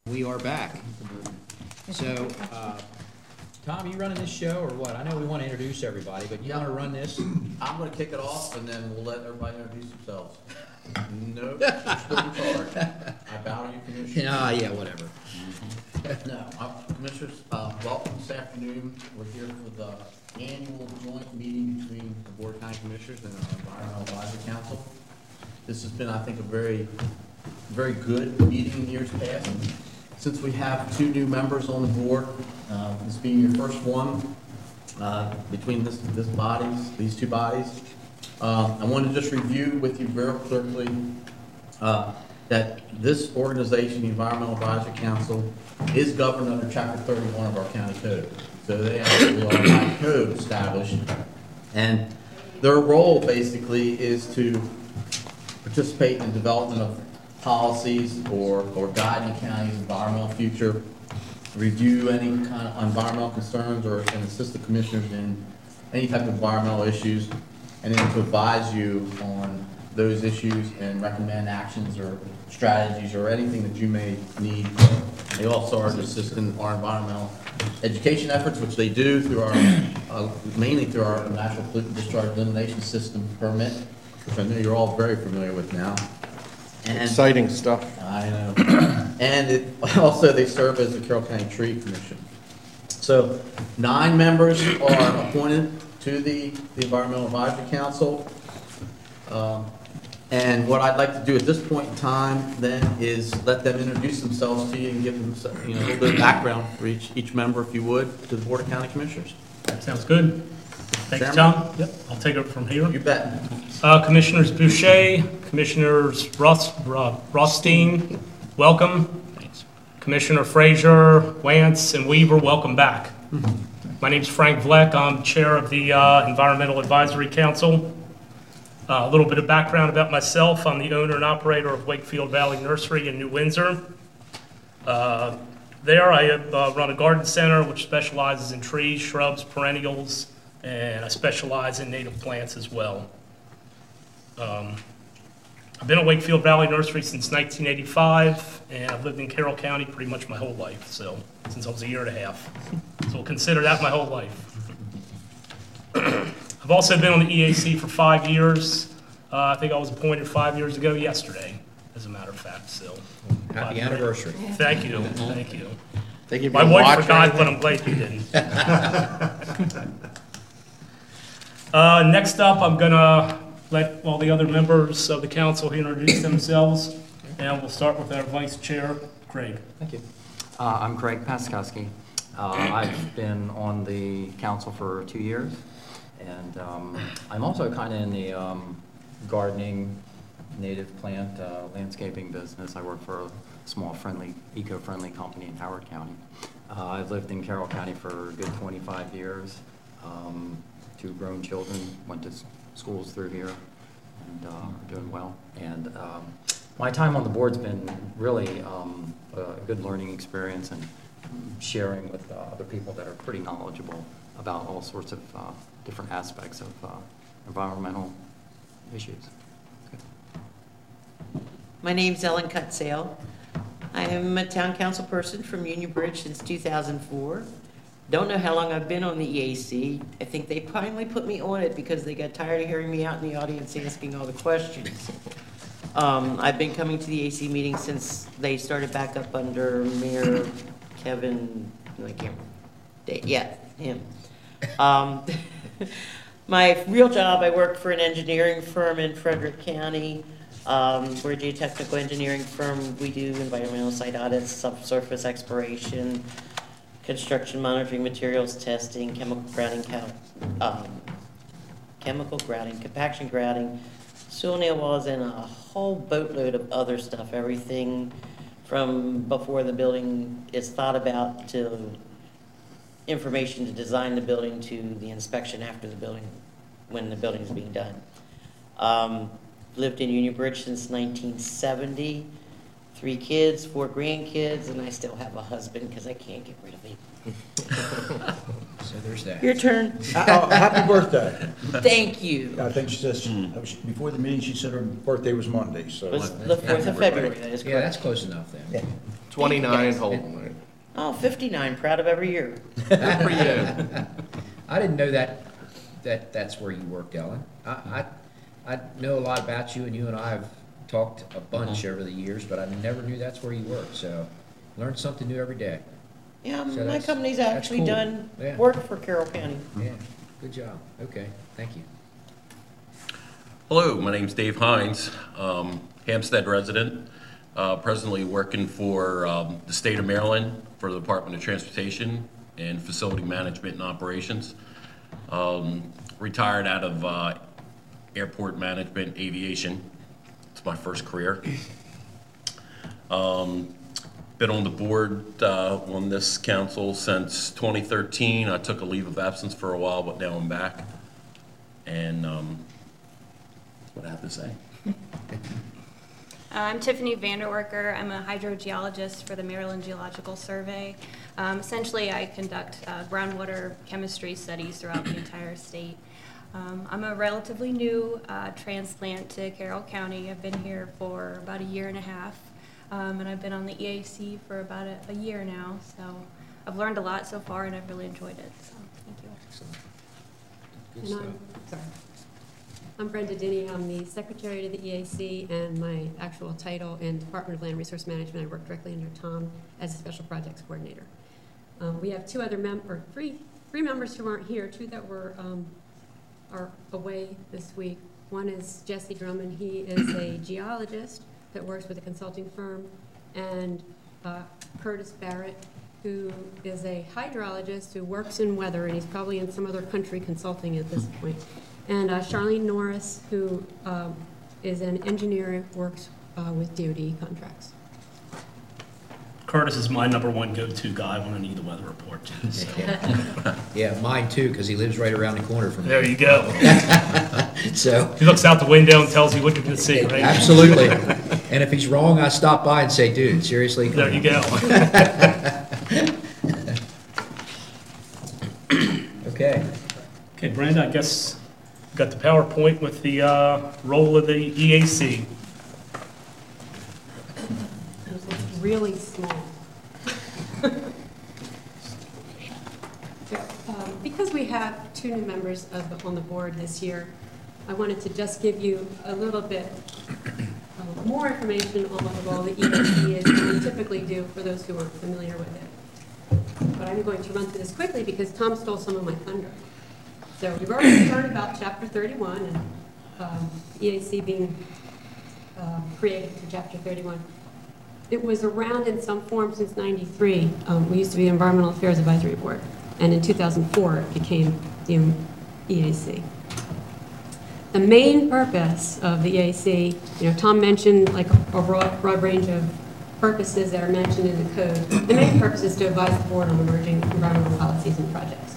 We are back. So, Tom, you running this show or what? I know we want to introduce everybody, but you want to run this? I'm going to kick it off, and then we'll let everybody introduce themselves. No, you're still in charge. I bow to you, Commissioner. Yeah, whatever. No, Commissioners, welcome this afternoon. We're here for the annual joint meeting between the Board of County Commissioners and our Environmental Advisory Council. This has been, I think, a very good meeting in years past. Since we have two new members on the board, this being your first one between these two bodies, I want to just review with you very quickly that this organization, the Environmental Advisory Council, is governed under Chapter 31 of our county code. So they actually are by code established, and their role basically is to participate in the development of policies or guide the county's environmental future, review any kind of environmental concerns and assist the commissioners in any type of environmental issues, and then to advise you on those issues and recommend actions or strategies or anything that you may need. They also are to assist in our environmental education efforts, which they do through our, mainly through our Natural Pollutant Discharge Elimination System permit, which I know you're all very familiar with now. And exciting stuff. I know. And also they serve as the Carroll County Tree Commission. So 9 members are appointed to the Environmental Advisory Council. And what I'd like to do at this point in time then is let them introduce themselves to you and give them a little bit of background for each member, if you would, to the Board of County Commissioners. That sounds good. Thanks, Tom. Yep, I'll take it from here. You bet. Commissioners Boucher, Commissioners Rothstein, welcome. Thanks. Commissioner Frazier, Wance, and Weaver, welcome back. My name is Frank Vleck. I'm chair of the Environmental Advisory Council. A little bit of background about myself. I'm the owner and operator of Wakefield Valley Nursery in New Windsor. There I run a garden center which specializes in trees, shrubs, perennials, and I specialize in native plants as well. I've been at Wakefield Valley Nursery since 1985, and I've lived in Carroll County pretty much my whole life, so since I was 1.5 years. So we'll consider that my whole life. I've also been on the EAC for 5 years. I think I was appointed 5 years ago yesterday, as a matter of fact. So Happy anniversary. Thank you. Thank you. Thank you. My wife forgot, but I'm glad you didn't. Next up, I'm going to let all the other members of the council introduce themselves, and we'll start with our vice chair, Craig. Thank you. I'm Craig Paskowski. I've been on the council for 2 years, and I'm also kind of in the gardening, native plant, landscaping business. I work for a small, eco-friendly company in Howard County. I've lived in Carroll County for a good 25 years. 2 grown children, went to schools through here, and are doing well. And my time on the board's been really a good learning experience and sharing with other people that are pretty knowledgeable about all sorts of different aspects of environmental issues. My name's Ellen Cutsale. I am a town council person from Union Bridge since 2004. Don't know how long I've been on the EAC. I think they finally put me on it because they got tired of hearing me out in the audience asking all the questions. I've been coming to the EAC meetings since they started back up under Mayor Kevin, I can't remember, yeah, him. My real job, I work for an engineering firm in Frederick County. We're a geotechnical engineering firm. We do environmental site audits, subsurface exploration, construction monitoring, materials testing, chemical grouting, compaction grouting, soil nail walls, and a whole boatload of other stuff. Everything from before the building is thought about to information to design the building to the inspection after the building, when the building is being done. Lived in Union Bridge since 1970. 3 kids, 4 grandkids, and I still have a husband because I can't get rid of him. So there's that. Your turn. Happy birthday. Thank you. I think she says, before the meeting, she said her birthday was Monday, so. It's the 4th of February, that is Yeah, correct. that's close enough then. Yeah. 29 Holden. Oh, 59, proud of every year. Good for you. I didn't know that's where you worked, Ellen. I know a lot about you, and you and I have talked a bunch over the years, but I never knew that's where you worked, so learn something new every day. Yeah, So my that's- company's that's actually cool. done Yeah. work for Carroll County. Yeah, good job. Okay, thank you. Hello, my name's Dave Hines, Hampstead resident, presently working for the state of Maryland for the Department of Transportation and Facility Management and Operations. Retired out of airport management aviation. It's my first career. Been on the board on this council since 2013. I took a leave of absence for a while, but now I'm back. And that's what I have to say. I'm Tiffany Vanderwerker. I'm a hydrogeologist for the Maryland Geological Survey. Essentially, I conduct groundwater chemistry studies throughout the entire state. I'm a relatively new transplant to Carroll County. I've been here for about a year and a half, and I've been on the EAC for about a year now. So I've learned a lot so far, and I've really enjoyed it. So thank you. Excellent. Good And stuff. I'm Brenda Denny. I'm the secretary to the EAC, and my actual title in Department of Land Resource Management, I work directly under Tom as a special projects coordinator. We have three members who aren't here, two that are away this week. One is Jesse Drummond. He is a geologist that works with a consulting firm, and Curtis Barrett, who is a hydrologist who works in weather, and he's probably in some other country consulting at this point. And Charlene Norris, who is an engineer who works with DoD contracts. Curtis is my #1 go-to guy when I need the weather report, too. So. Yeah, mine too, because he lives right around the corner from me. There you go. So, He looks out the window and tells you what you're going to see, right? absolutely. And if he's wrong, I stop by and say, dude, seriously? There you go. Okay. Okay, Brenda, I guess you got the PowerPoint with the role of the EAC. It's really small. Because we have two new members on the board this year, I wanted to just give you a little bit more information on what the role of the EAC is than we typically do for those who aren't familiar with it. But I'm going to run through this quickly because Tom stole some of my thunder. So we've already learned about Chapter 31 and EAC being created for Chapter 31. It was around in some form since '93. We used to be the Environmental Affairs Advisory Board, and in 2004 it became the EAC. The main purpose of the EAC, Tom mentioned like a broad range of purposes that are mentioned in the code. The main purpose is to advise the board on emerging environmental policies and projects.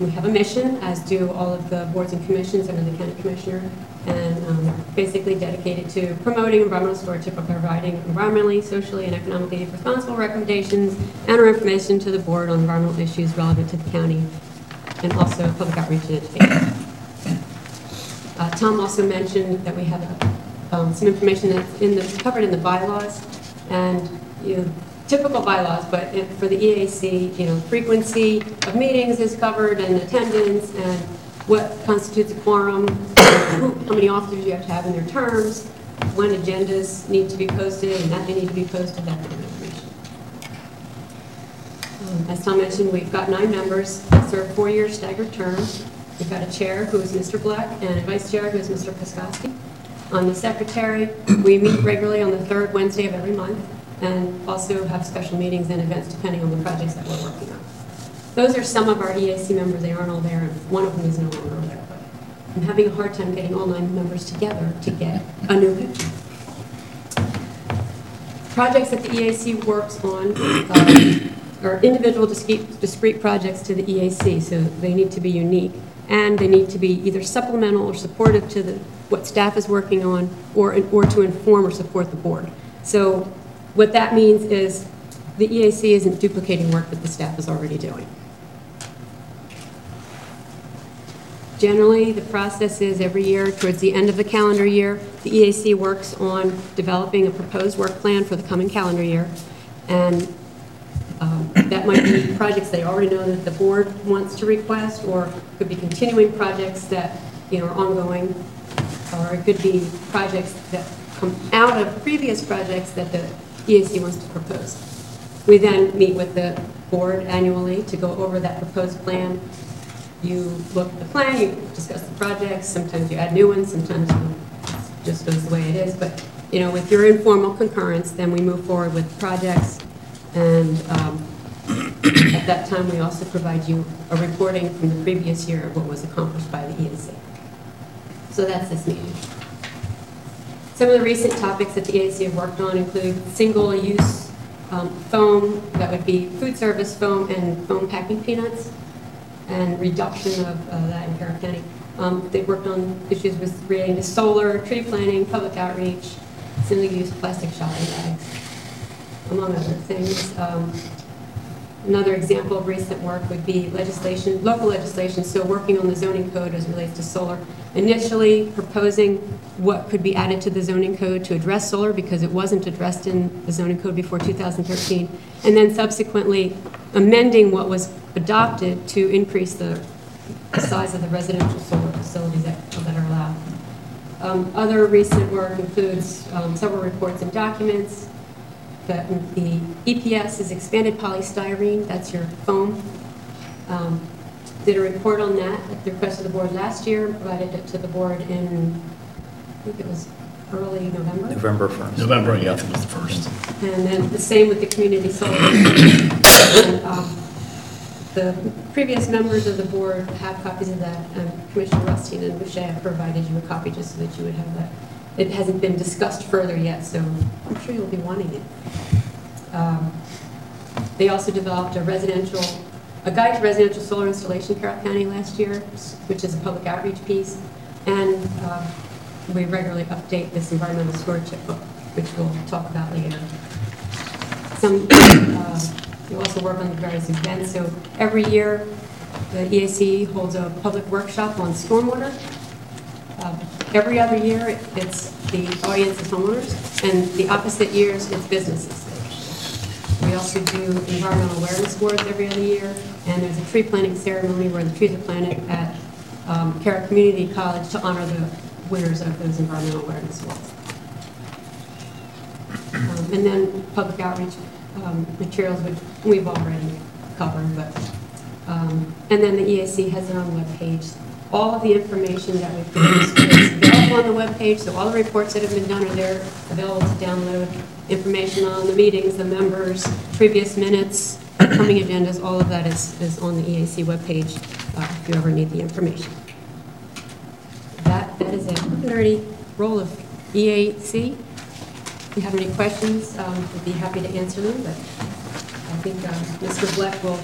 We have a mission, as do all of the boards and commissions under the county commissioner, and basically dedicated to promoting environmental stewardship by providing environmentally, socially, and economically responsible recommendations and or information to the board on environmental issues relevant to the county, and also public outreach and education. Tom also mentioned that we have some information that's covered in the bylaws, and typical bylaws, but for the EAC, frequency of meetings is covered, and attendance, and what constitutes a quorum, how many officers you have to have in their terms, when agendas need to be posted, and that they need to be posted, that kind of information. As Tom mentioned, we've got 9 members that serve 4-year staggered terms. We've got a chair, who is Mr. Black, and a vice chair, who is Mr. Paskowski. On the secretary, we meet regularly on the 3rd Wednesday of every month, and also have special meetings and events depending on the projects that we're working on. Those are some of our EAC members. They aren't all there, and one of them is no longer there. But I'm having a hard time getting all 9 members together to get a new picture. Projects that the EAC works on are individual discrete projects to the EAC, so they need to be unique, and they need to be either supplemental or supportive to what staff is working on, or to inform or support the board. So what that means is the EAC isn't duplicating work that the staff is already doing. Generally, the process is every year, towards the end of the calendar year, the EAC works on developing a proposed work plan for the coming calendar year. And that might be projects they already know that the board wants to request, or could be continuing projects that, are ongoing, or it could be projects that come out of previous projects that the EAC wants to propose. We then meet with the board annually to go over that proposed plan. You look at the plan, you discuss the projects, sometimes you add new ones, sometimes it just goes the way it is. But, with your informal concurrence, then we move forward with projects. And at that time, we also provide you a reporting from the previous year of what was accomplished by the EAC. So that's this meeting. Some of the recent topics that the EAC have worked on include single-use foam, that would be food service foam and foam packing peanuts, and reduction of that in Carroll County. They've worked on issues with relating to solar, tree planting, public outreach, single-use plastic shopping bags, among other things. Another example of recent work would be legislation, local legislation, so working on the zoning code as it relates to solar. Initially proposing what could be added to the zoning code to address solar because it wasn't addressed in the zoning code before 2013, and then subsequently amending what was adopted to increase the size of the residential solar facilities that are allowed. Other recent work includes several reports and documents. The EPS is expanded polystyrene, that's your foam. Did a report on that at the request of the board last year, provided it to the board in, I think it was early November? November 1st. November, yeah, I think it was the first. And then the same with the community solar. And, the previous members of the board have copies of that. Commissioner Rustine and Boucher have provided you a copy just so that you would have that. It hasn't been discussed further yet, so I'm sure you'll be wanting it. They also developed a guide to residential solar installation in Carroll County last year, which is a public outreach piece. And we regularly update this environmental stewardship book, which we'll talk about later. We also work on the various events. So every year, the EAC holds a public workshop on stormwater. Every other year, it's the audience is homeowners, and the opposite years, it's businesses. We also do environmental awareness awards every other year, and there's a tree planting ceremony where the trees are planted at Carroll Community College to honor the winners of those environmental awareness awards. And then public outreach materials, which we've already covered, but and then the EAC has their own webpage. All of the information that we've produced is available on the webpage, so all the reports that have been done are there, available to download. Information on the meetings, the members, previous minutes, upcoming agendas, all of that is on the EAC webpage if you ever need the information. That is a nerdy role of EAC. If you have any questions, I'd be happy to answer them, but I think Mr. Bleck will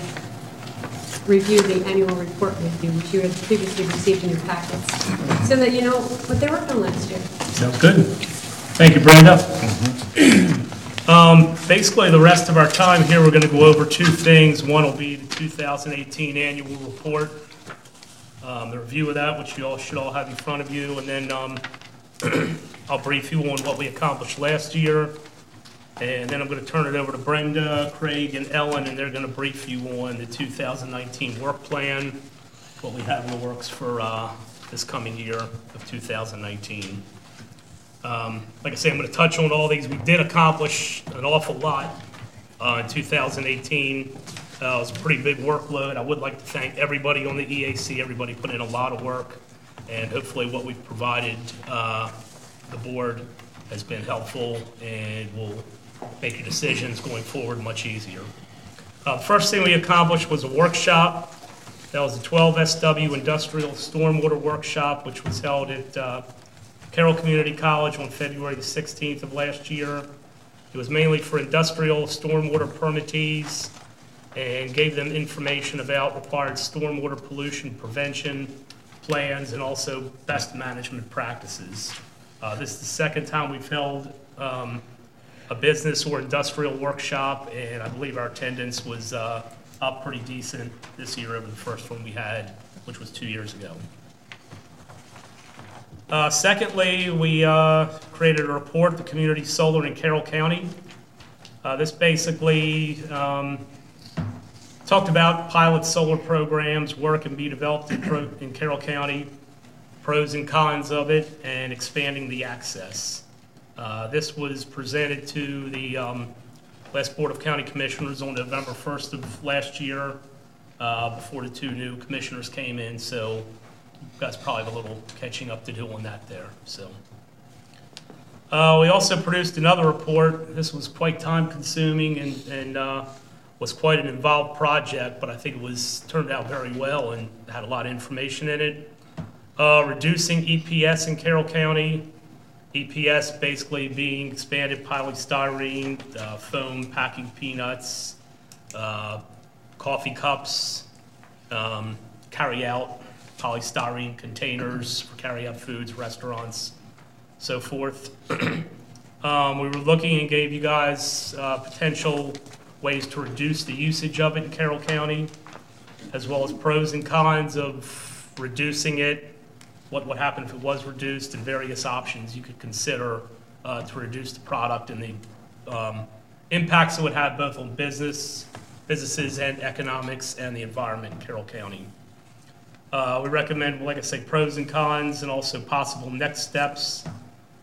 review the annual report with you, which you had previously received in your packets, so that you know what they worked on last year. Sounds good. Thank you, Brenda. Basically, the rest of our time here, we're going to go over two things. One will be the 2018 annual report, the review of that, which you all should all have in front of you, and then I'll brief you on what we accomplished last year, and then I'm going to turn it over to Brenda, Craig, and Ellen, and they're going to brief you on the 2019 work plan, what we have in the works for this coming year of 2019. Like I say, I'm going to touch on all these. We did accomplish an awful lot in 2018. It was a pretty big workload. I would like to thank everybody on the EAC. Everybody put in a lot of work, and hopefully what we've provided the board has been helpful and will make your decisions going forward much easier. The first thing we accomplished was a workshop. That was the 12 SW Industrial Stormwater Workshop, which was held at Carroll Community College on February the 16th of last year. It was mainly for industrial stormwater permittees and gave them information about required stormwater pollution prevention plans and also best management practices. This is the second time we've held a business or industrial workshop, and I believe our attendance was up pretty decent this year over the first one we had, which was 2 years ago. Secondly, we created a report, the Community Solar in Carroll County. This basically talked about pilot solar programs, work and be developed in Carroll County, pros and cons of it, and expanding the access. This was presented to the last Board of County Commissioners on November 1st of last year, before the 2 new commissioners came in, so you guys probably have a little catching up to do on that there. So, we also produced another report. This was quite time-consuming and was quite an involved project, but I think it turned out very well and had a lot of information in it. Reducing EPS in Carroll County. EPS basically being expanded polystyrene, foam packing peanuts, coffee cups, carry-out polystyrene containers for carry-out foods, restaurants, so forth. We were looking and gave you guys potential ways to reduce the usage of it in Carroll County, as well as pros and cons of reducing it, what would happen if it was reduced, and various options you could consider to reduce the product and the impacts it would have both on businesses and economics and the environment in Carroll County. We recommend, like I say, pros and cons and also possible next steps,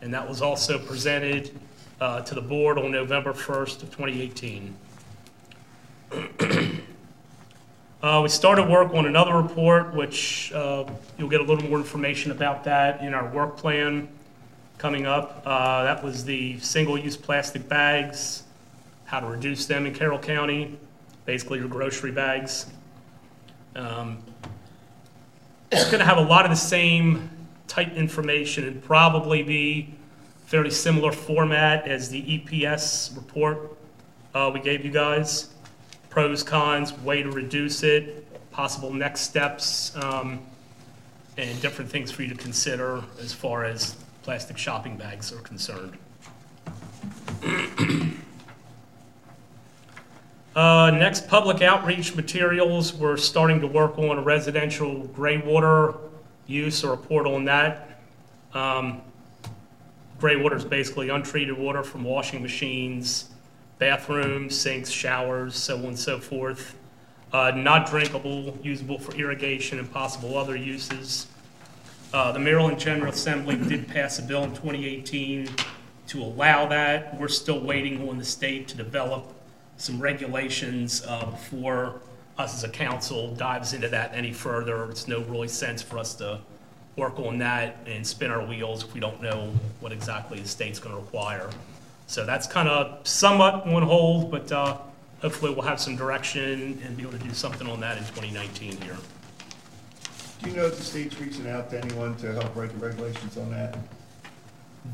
and that was also presented to the board on November 1st of 2018. We started work on another report, which you'll get a little more information about that in our work plan coming up. That was the single-use plastic bags, how to reduce them in Carroll County, basically your grocery bags. It's going to have a lot of the same type information and probably be fairly similar format as the EPS report we gave you guys. Pros, cons, way to reduce it, possible next steps, and different things for you to consider as far as plastic shopping bags are concerned. Next, public outreach materials. We're starting to work on a residential gray water use, or report on that. Gray water is basically untreated water from washing machines, bathrooms, sinks, showers, so on and so forth. Not drinkable, usable for irrigation and possible other uses. The Maryland General Assembly did pass a bill in 2018 to allow that. We're still waiting on the state to develop some regulations before us as a council dives into that any further. It's no really sense for us to work on that and spin our wheels if we don't know what exactly the state's going to require. So that's kind of somewhat on hold, but hopefully we'll have some direction and be able to do something on that in 2019 here. Do you know if the state's reaching out to anyone to help write the regulations on that?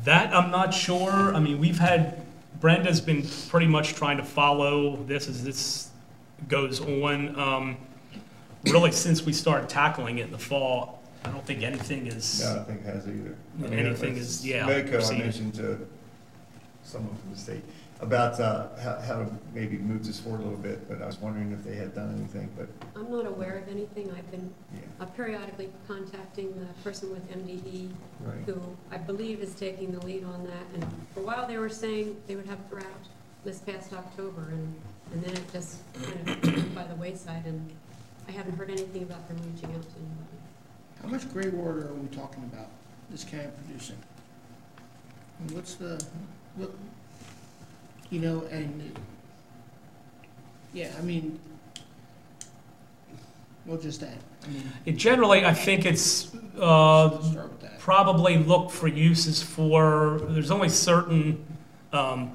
That I'm not sure. I mean, Brenda's been pretty much trying to follow this as this goes on. Really, since we started tackling it in the fall, I don't think anything is. No, I don't think it has either. I mean, anything is, yeah. MEDCO, I proceeding. mentioned to someone from the state about how to maybe move this forward a little bit, but I was wondering if they had done anything, but. I'm not aware of anything. I've been Yeah. periodically contacting the person with MDE, Right. who I believe is taking the lead on that. And for a while, they were saying they would have a drought this past October, and then it just kind of went by the wayside, and I haven't heard anything about them reaching out to anybody. How much gray water are we talking about this can producing? And and, yeah, I mean, well, just that. I mean, Generally, I think it's start with that. probably look for uses for, there's only certain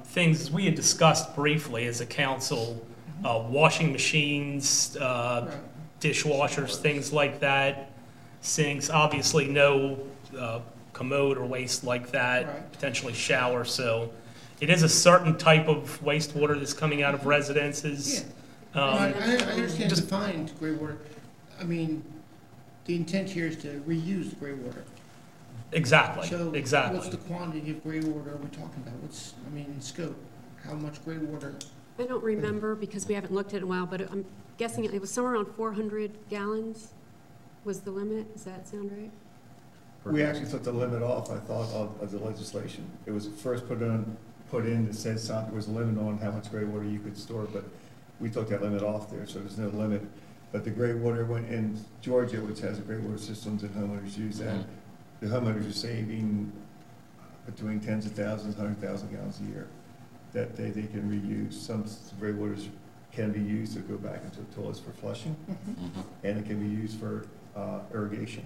things, as we had discussed briefly as a council, washing machines, Right. dishwashers, things like that, sinks, obviously no commode or waste like that, Right. potentially shower, so it is a certain type of wastewater that's coming out of residences. Yeah. I understand just- defined gray water. I mean, the intent here is to reuse the gray water. Exactly, So exactly. what's the quantity of gray water are we talking about? In scope? How much gray water? I don't remember because we haven't looked at it in a while, but I'm guessing it was somewhere around 400 gallons was the limit. Does that sound right? We actually took the limit off, I thought, of the legislation. It was first put in that said something, there was a limit on how much gray water you could store, but we took that limit off there, so there's no limit. But the gray water went in Georgia, which has a gray water systems and homeowners use that. The homeowners are saving between tens of thousands, 100,000 gallons a year that they can reuse. Some gray waters can be used to go back into the toilets for flushing, and it can be used for irrigation.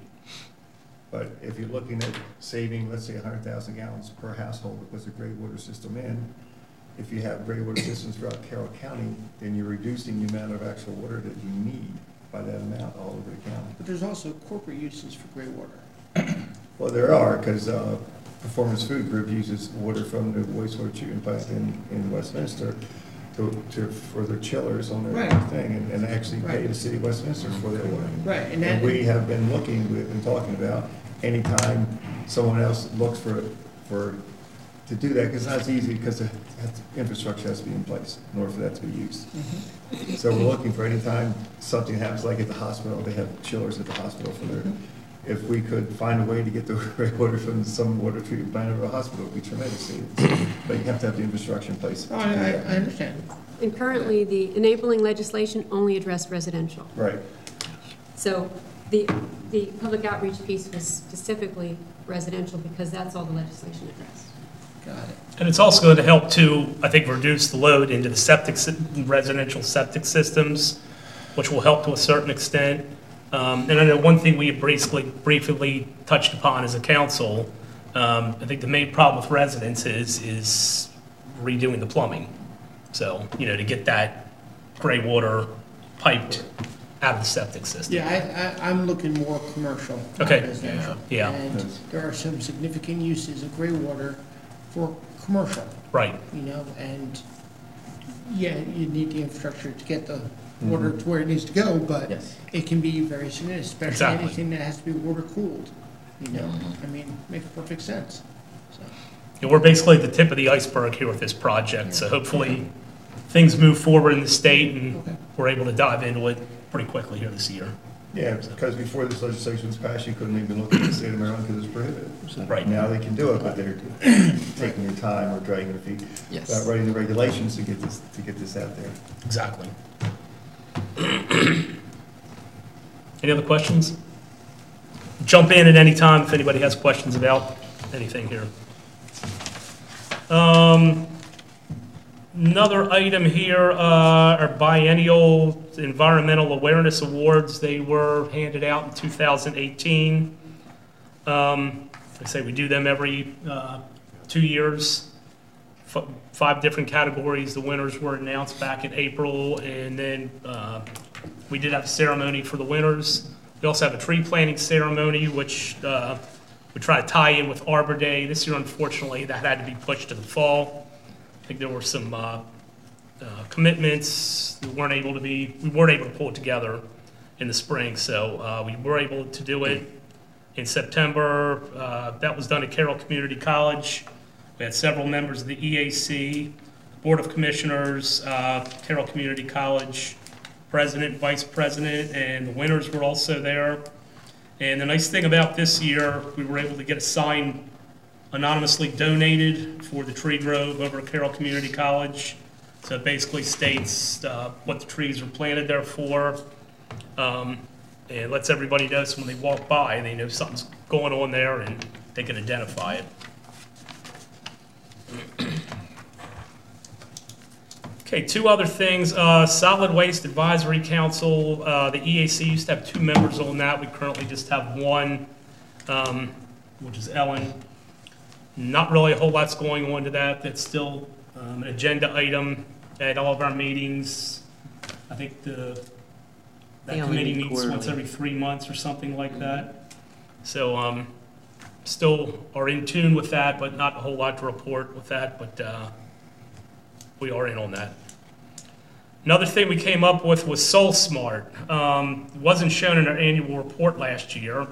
But if you're looking at saving, let's say 100,000 gallons per household that puts a gray water system in, if you have gray water systems throughout Carroll County, then you're reducing the amount of actual water that you need by that amount all over the county. But there's also corporate uses for gray water. Well, there are, because Performance Food Group uses water from the wastewater treatment plant in Westminster for their chillers on their Right. thing, and actually pay the city of Westminster for their water. Right, And we have been looking, we've been talking about, anytime someone else looks to do that, because it's not as easy, because the infrastructure has to be in place in order for that to be used. So we're looking for anytime something happens, like at the hospital, they have chillers at the hospital for their, if we could find a way to get the gray water from some water treatment plant or a hospital, it would be tremendous. But you have to have the infrastructure in place. Oh, I understand. And currently, the enabling legislation only addressed residential. Right. So the public outreach piece was specifically residential because that's all the legislation addressed. Got it. And it's also going to help to, I think, reduce the load into the residential septic systems, which will help to a certain extent. And I know one thing we had briefly touched upon as a council, I think the main problem with residents is redoing the plumbing. So, to get that gray water piped out of the septic system. Yeah, I'm looking more commercial, not Okay. residential. Yeah. And there are some significant uses of gray water for commercial, Right. and yeah, you need the infrastructure to get the water to where it needs to go, but Yes. it can be very significant, especially Exactly. anything that has to be water cooled, I mean, makes perfect sense, so. We're basically at the tip of the iceberg here with this project, so hopefully things move forward in the state and Okay. we're able to dive into it pretty quickly here this year. Yeah, because before this legislation was passed, you couldn't even look at the state of Maryland because it's prohibited. Right. Now they can do it, but they're taking their time or dragging their feet. Yes. About writing the regulations to get this out there. Exactly. Any other questions? Jump in at any time if anybody has questions about anything here. Another item here are biennial environmental awareness awards. They were handed out in 2018. I say we do them every 2 years. 5 different categories. The winners were announced back in April, and then we did have a ceremony for the winners. We also have a tree planting ceremony, which we try to tie in with Arbor Day. This year, unfortunately, that had to be pushed to the fall. I think there were some commitments we weren't able to pull it together in the spring, so we were able to do it in September. That was done at Carroll Community College. We had several members of the EAC, Board of Commissioners, Carroll Community College, President, Vice President, and the winners were also there. And the nice thing about this year, we were able to get a sign anonymously donated for the tree grove over at Carroll Community College. So it basically states what the trees were planted there for, and lets everybody know so when they walk by, they know something's going on there and they can identify it. Okay, 2 other things. Solid Waste Advisory Council, the EAC used to have 2 members on that. We currently just have 1, which is Ellen. Not really a whole lot's going on to that. That's still an agenda item at all of our meetings. I think that They only committee meet meets once quarterly. every 3 months or something like that. So still are in tune with that, but not a whole lot to report with that, but we are in on that. Another thing we came up with was Soul Smart. It wasn't shown in our annual report last year,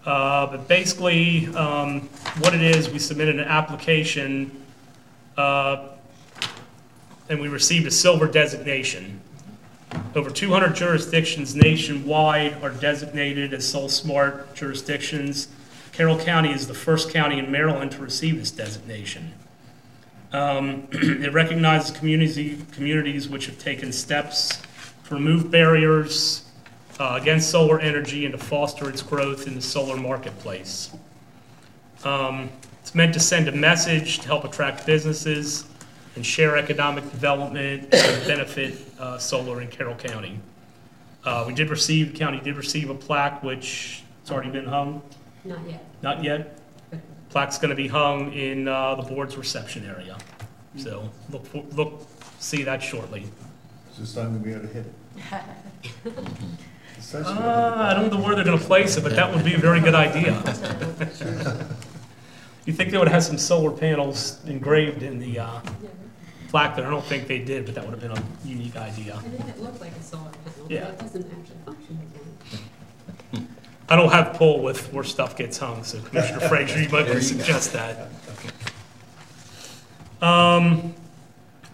but basically what it is, we submitted an application and we received a silver designation. Over 200 jurisdictions nationwide are designated as Soul Smart jurisdictions. Carroll County is the first county in Maryland to receive this designation. It recognizes communities which have taken steps to remove barriers against solar energy and to foster its growth in the solar marketplace. It's meant to send a message to help attract businesses and share economic development and benefit solar in Carroll County. The county did receive a plaque, which it's already been hung. Not yet. Not yet. Plaque's going to be hung in the board's reception area. So see that shortly. Is this time we ought to hit it? I don't know where they're going to place it, but that would be a very good idea. You think they would have some solar panels engraved in the plaque there? I don't think they did, but that would have been a unique idea. I think it looked like a solar panel, Yeah. but it doesn't actually function as one. I don't have pull with where stuff gets hung, so Commissioner Frazier, you might want to suggest that.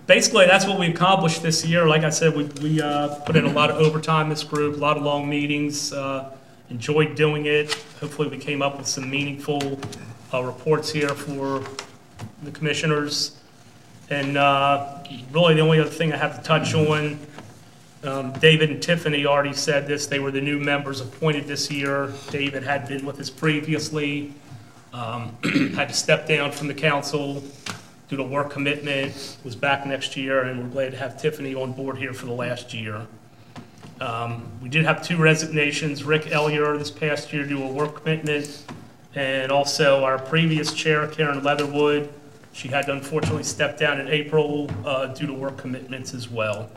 Basically, that's what we accomplished this year. Like I said, we put in a lot of overtime, this group, a lot of long meetings, enjoyed doing it. Hopefully we came up with some meaningful reports here for the commissioners. And really the only other thing I have to touch on, David and Tiffany already said this, they were the new members appointed this year. David had been with us previously, had to step down from the council due to work commitment, was back next year, and we're glad to have Tiffany on board here for the last year. We did have 2 resignations, Rick Ellier this past year due to a work commitment, and also our previous chair, Karen Leatherwood. She had to unfortunately step down in April due to work commitments as well.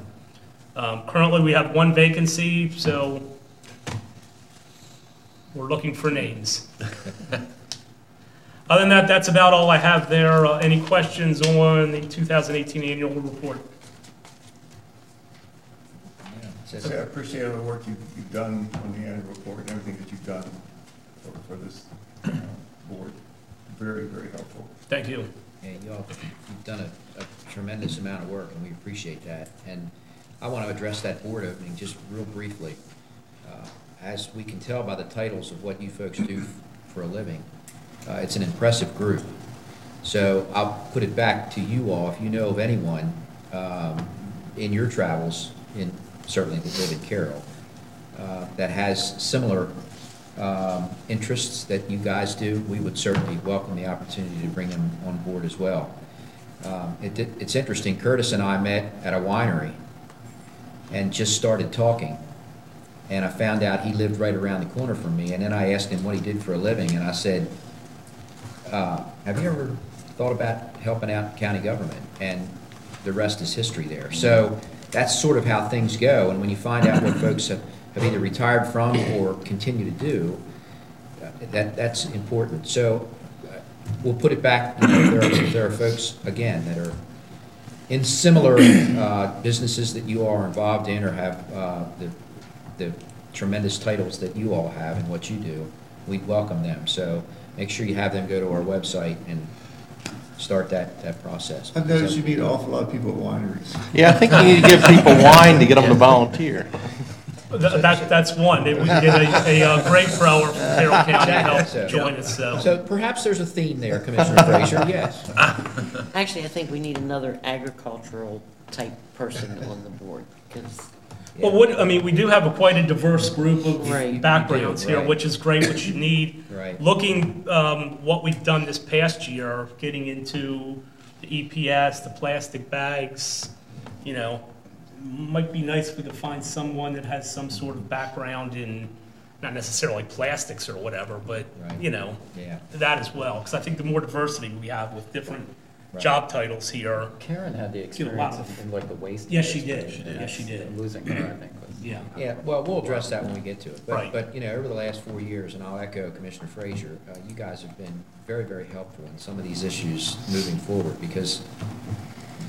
Currently, we have 1 vacancy, so we're looking for names. Other than that, that's about all I have there. Any questions on the 2018 annual report? I appreciate all the work you've done on the annual report and everything that you've done for this board. Very, very helpful. Thank you. Yeah, you've done a tremendous amount of work, and we appreciate that. And I want to address that board opening just real briefly. As we can tell by the titles of what you folks do for a living, it's an impressive group. So I'll put it back to you all. If you know of anyone in your travels, certainly that live in Carroll, that has similar interests that you guys do, we would certainly welcome the opportunity to bring them on board as well. It's interesting, Curtis and I met at a winery and just started talking. And I found out he lived right around the corner from me, and then I asked him what he did for a living, and I said, have you ever thought about helping out county government? And the rest is history there. So that's sort of how things go, and when you find out what folks have either retired from or continue to do, that's important. So we'll put it back, if there are folks, again, that are in similar businesses that you are involved in or have the tremendous titles that you all have and what you do, we'd welcome them. So make sure you have them go to our website and start that process. I've noticed you meet an awful lot of people at wineries. Yeah, I think you need to give people wine to get them to volunteer. That's one. Maybe we can get a grape grower from Carroll County to help So- join us. So perhaps there's a theme there, Commissioner Frazier, yes. Actually, I think we need another agricultural type person on the board, because Well, we do have quite a diverse group of Right. backgrounds We do, here, right. which is great, which you need. Right. Looking what we've done this past year, getting into the EPS, the plastic bags, might be nice if we could find someone that has some sort of background in, not necessarily plastics or whatever, but, Right. Yeah. that as well. Because I think the more diversity we have with different Right. job titles here, Karen had the Get a lot experience of- in like the waste. Yes, she did. industry, and Yes, she did. Losing her, I think, was. yeah. Yeah, well, we'll address that when we get to it. Right. But over the last 4 years, and I'll echo Commissioner Frazier, you guys have been very, very helpful in some of these issues moving forward, because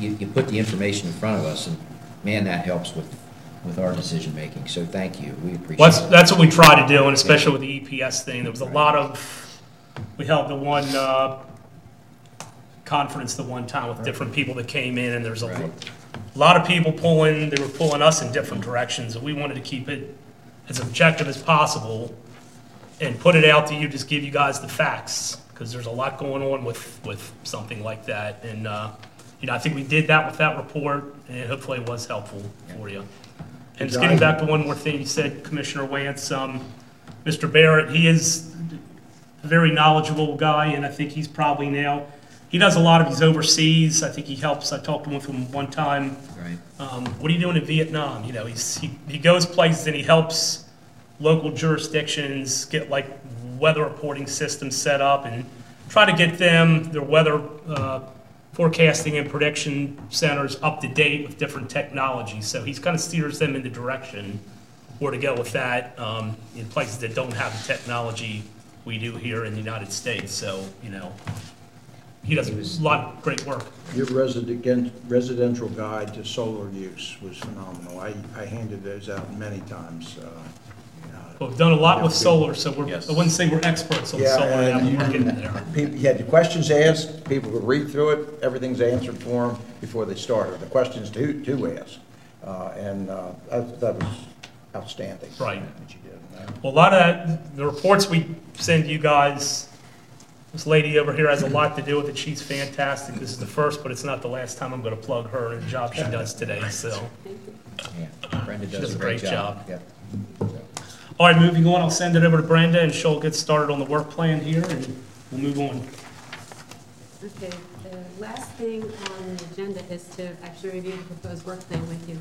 you put the information in front of us, and man, that helps with our decision-making. So thank you. We appreciate Well, it. that's what we try to do, and especially with the EPS thing, there was a lot of, we held the one conference the one time with different people that came in, and there's a Right. lot of people they were pulling us in different directions, and we wanted to keep it as objective as possible, and put it out to you, just give you guys the facts, because there's a lot going on with something like that. And, you know, I think we did that with that report, and hopefully it was helpful for you. And just getting back to one more thing you said, Commissioner Wance, Mr. Barrett, he is a very knowledgeable guy, and I think he's probably now, he does a lot of these overseas. I think he helps. I talked to him with him one time. Right. What are you doing in Vietnam? You know, he goes places and he helps local jurisdictions get like weather reporting systems set up and try to get them, their weather forecasting and prediction centers up to date with different technologies. So he's kind of steers them in the direction where to go with that in places that don't have the technology we do here in the United States. So, you know, he does a lot of great work. Your residential guide to solar use was phenomenal. I handed those out many times. Well, we've done a lot with solar, so Yes. I wouldn't say we're experts on Yeah, solar, now, and but we're getting there. You had the questions asked, people could read through it, everything's answered for them before they started. The questions to ask, and that was outstanding. Right. What you did. Well, a lot of that, the reports we send you guys, this lady over here has a lot to do with it. She's fantastic. This is the first, but it's not the last time I'm going to plug her and the job she does today, so. Yeah, Brenda She does a great job. Yep. All right, moving on, I'll send it over to Brenda, and she'll get started on the work plan here, and we'll move on. Okay, the last thing on the agenda is to actually review the proposed work plan with you.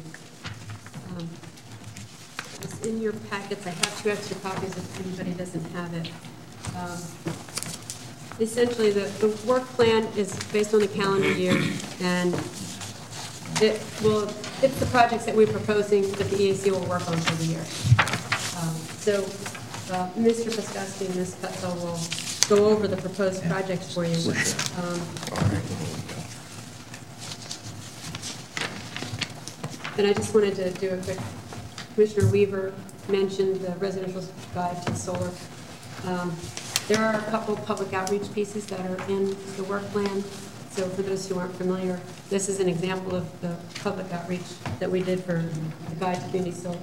It's in your packets. I have 2 extra copies if anybody doesn't have it. Essentially, the work plan is based on the calendar year, and it's the projects that we're proposing that the EAC will work on for the year. So Mr. Paskowski and Ms. Cutzel will go over the proposed projects for you. And I just wanted to do a quick, Commissioner Weaver mentioned the residential guide to solar. There are a couple public outreach pieces that are in the work plan. So for those who aren't familiar, this is an example of the public outreach that we did for the Guide to Community Solar.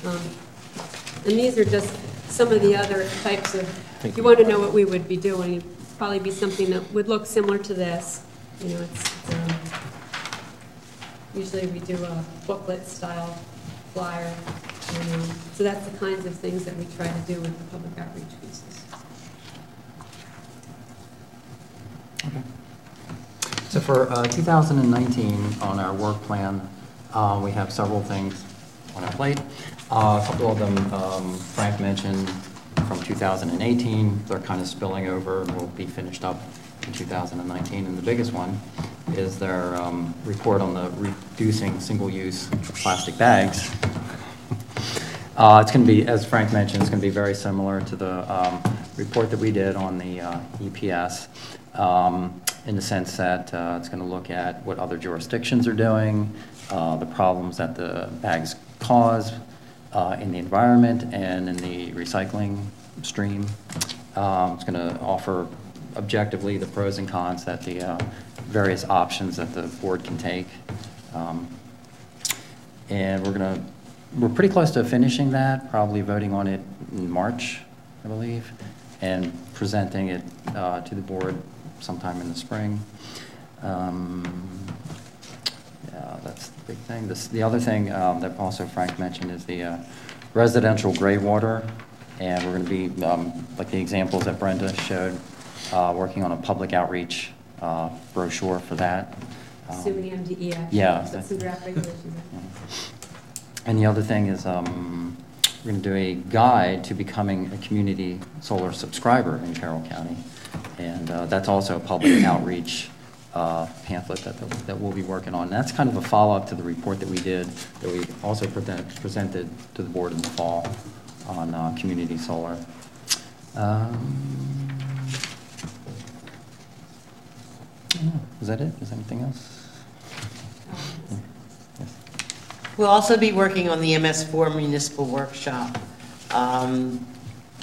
And these are just some of the other types of, if you want to know what we would be doing, it'd probably be something that would look similar to this. You know, usually we do a booklet style flyer. So that's the kinds of things that we try to do with the public outreach pieces. Okay. So for 2019, on our work plan, we have several things on our plate. A couple of them Frank mentioned from 2018. They're kind of spilling over and will be finished up in 2019. And the biggest one is their report on the reducing single-use plastic bags. It's going to be, as Frank mentioned, it's going to be very similar to the report that we did on the EPS, in the sense that it's going to look at what other jurisdictions are doing, the problems that the bags cause in the environment and in the recycling stream. It's going to offer objectively the pros and cons that the various options that the board can take. And we're pretty close to finishing that, probably voting on it in March, I believe, and presenting it to the board sometime in the spring. Yeah, that's the big thing. The other thing that also Frank mentioned is the residential gray water, and we're going to be, like the examples that Brenda showed, working on a public outreach brochure for that. Assuming the MDE action. Yeah. That's some draft regulations. Yeah. And the other thing is we're going to do a guide to becoming a community solar subscriber in Carroll County. And that's also a public outreach pamphlet that we'll be working on. And that's kind of a follow-up to the report that we did, that we also presented to the board in the fall on community solar. Is that it? Is there anything else? Yes. We'll also be working on the MS4 municipal workshop.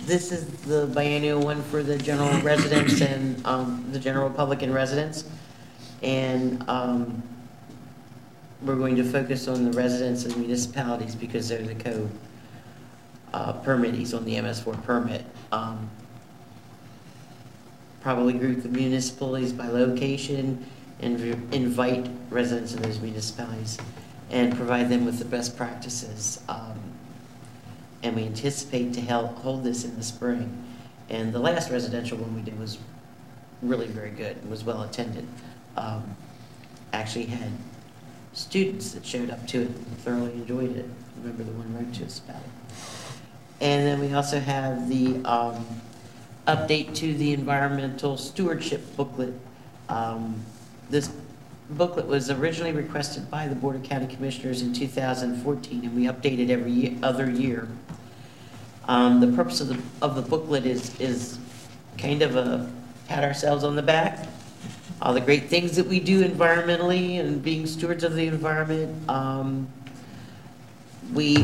This is the biennial one for the general residents and the general public and residents. And we're going to focus on the residents and municipalities because they're the permittees on the MS4 permit. Probably group the municipalities by location and invite residents of those municipalities and provide them with the best practices. And we anticipate to hold this in the spring. And the last residential one we did was really very good and was well attended. Actually had students that showed up to it and thoroughly enjoyed it. I remember the one wrote to us about it. And then we also have the update to the environmental stewardship booklet. This booklet was originally requested by the Board of County Commissioners in 2014, and we update it every other year. The purpose of the booklet is kind of a pat ourselves on the back. All the great things that we do environmentally and being stewards of the environment. We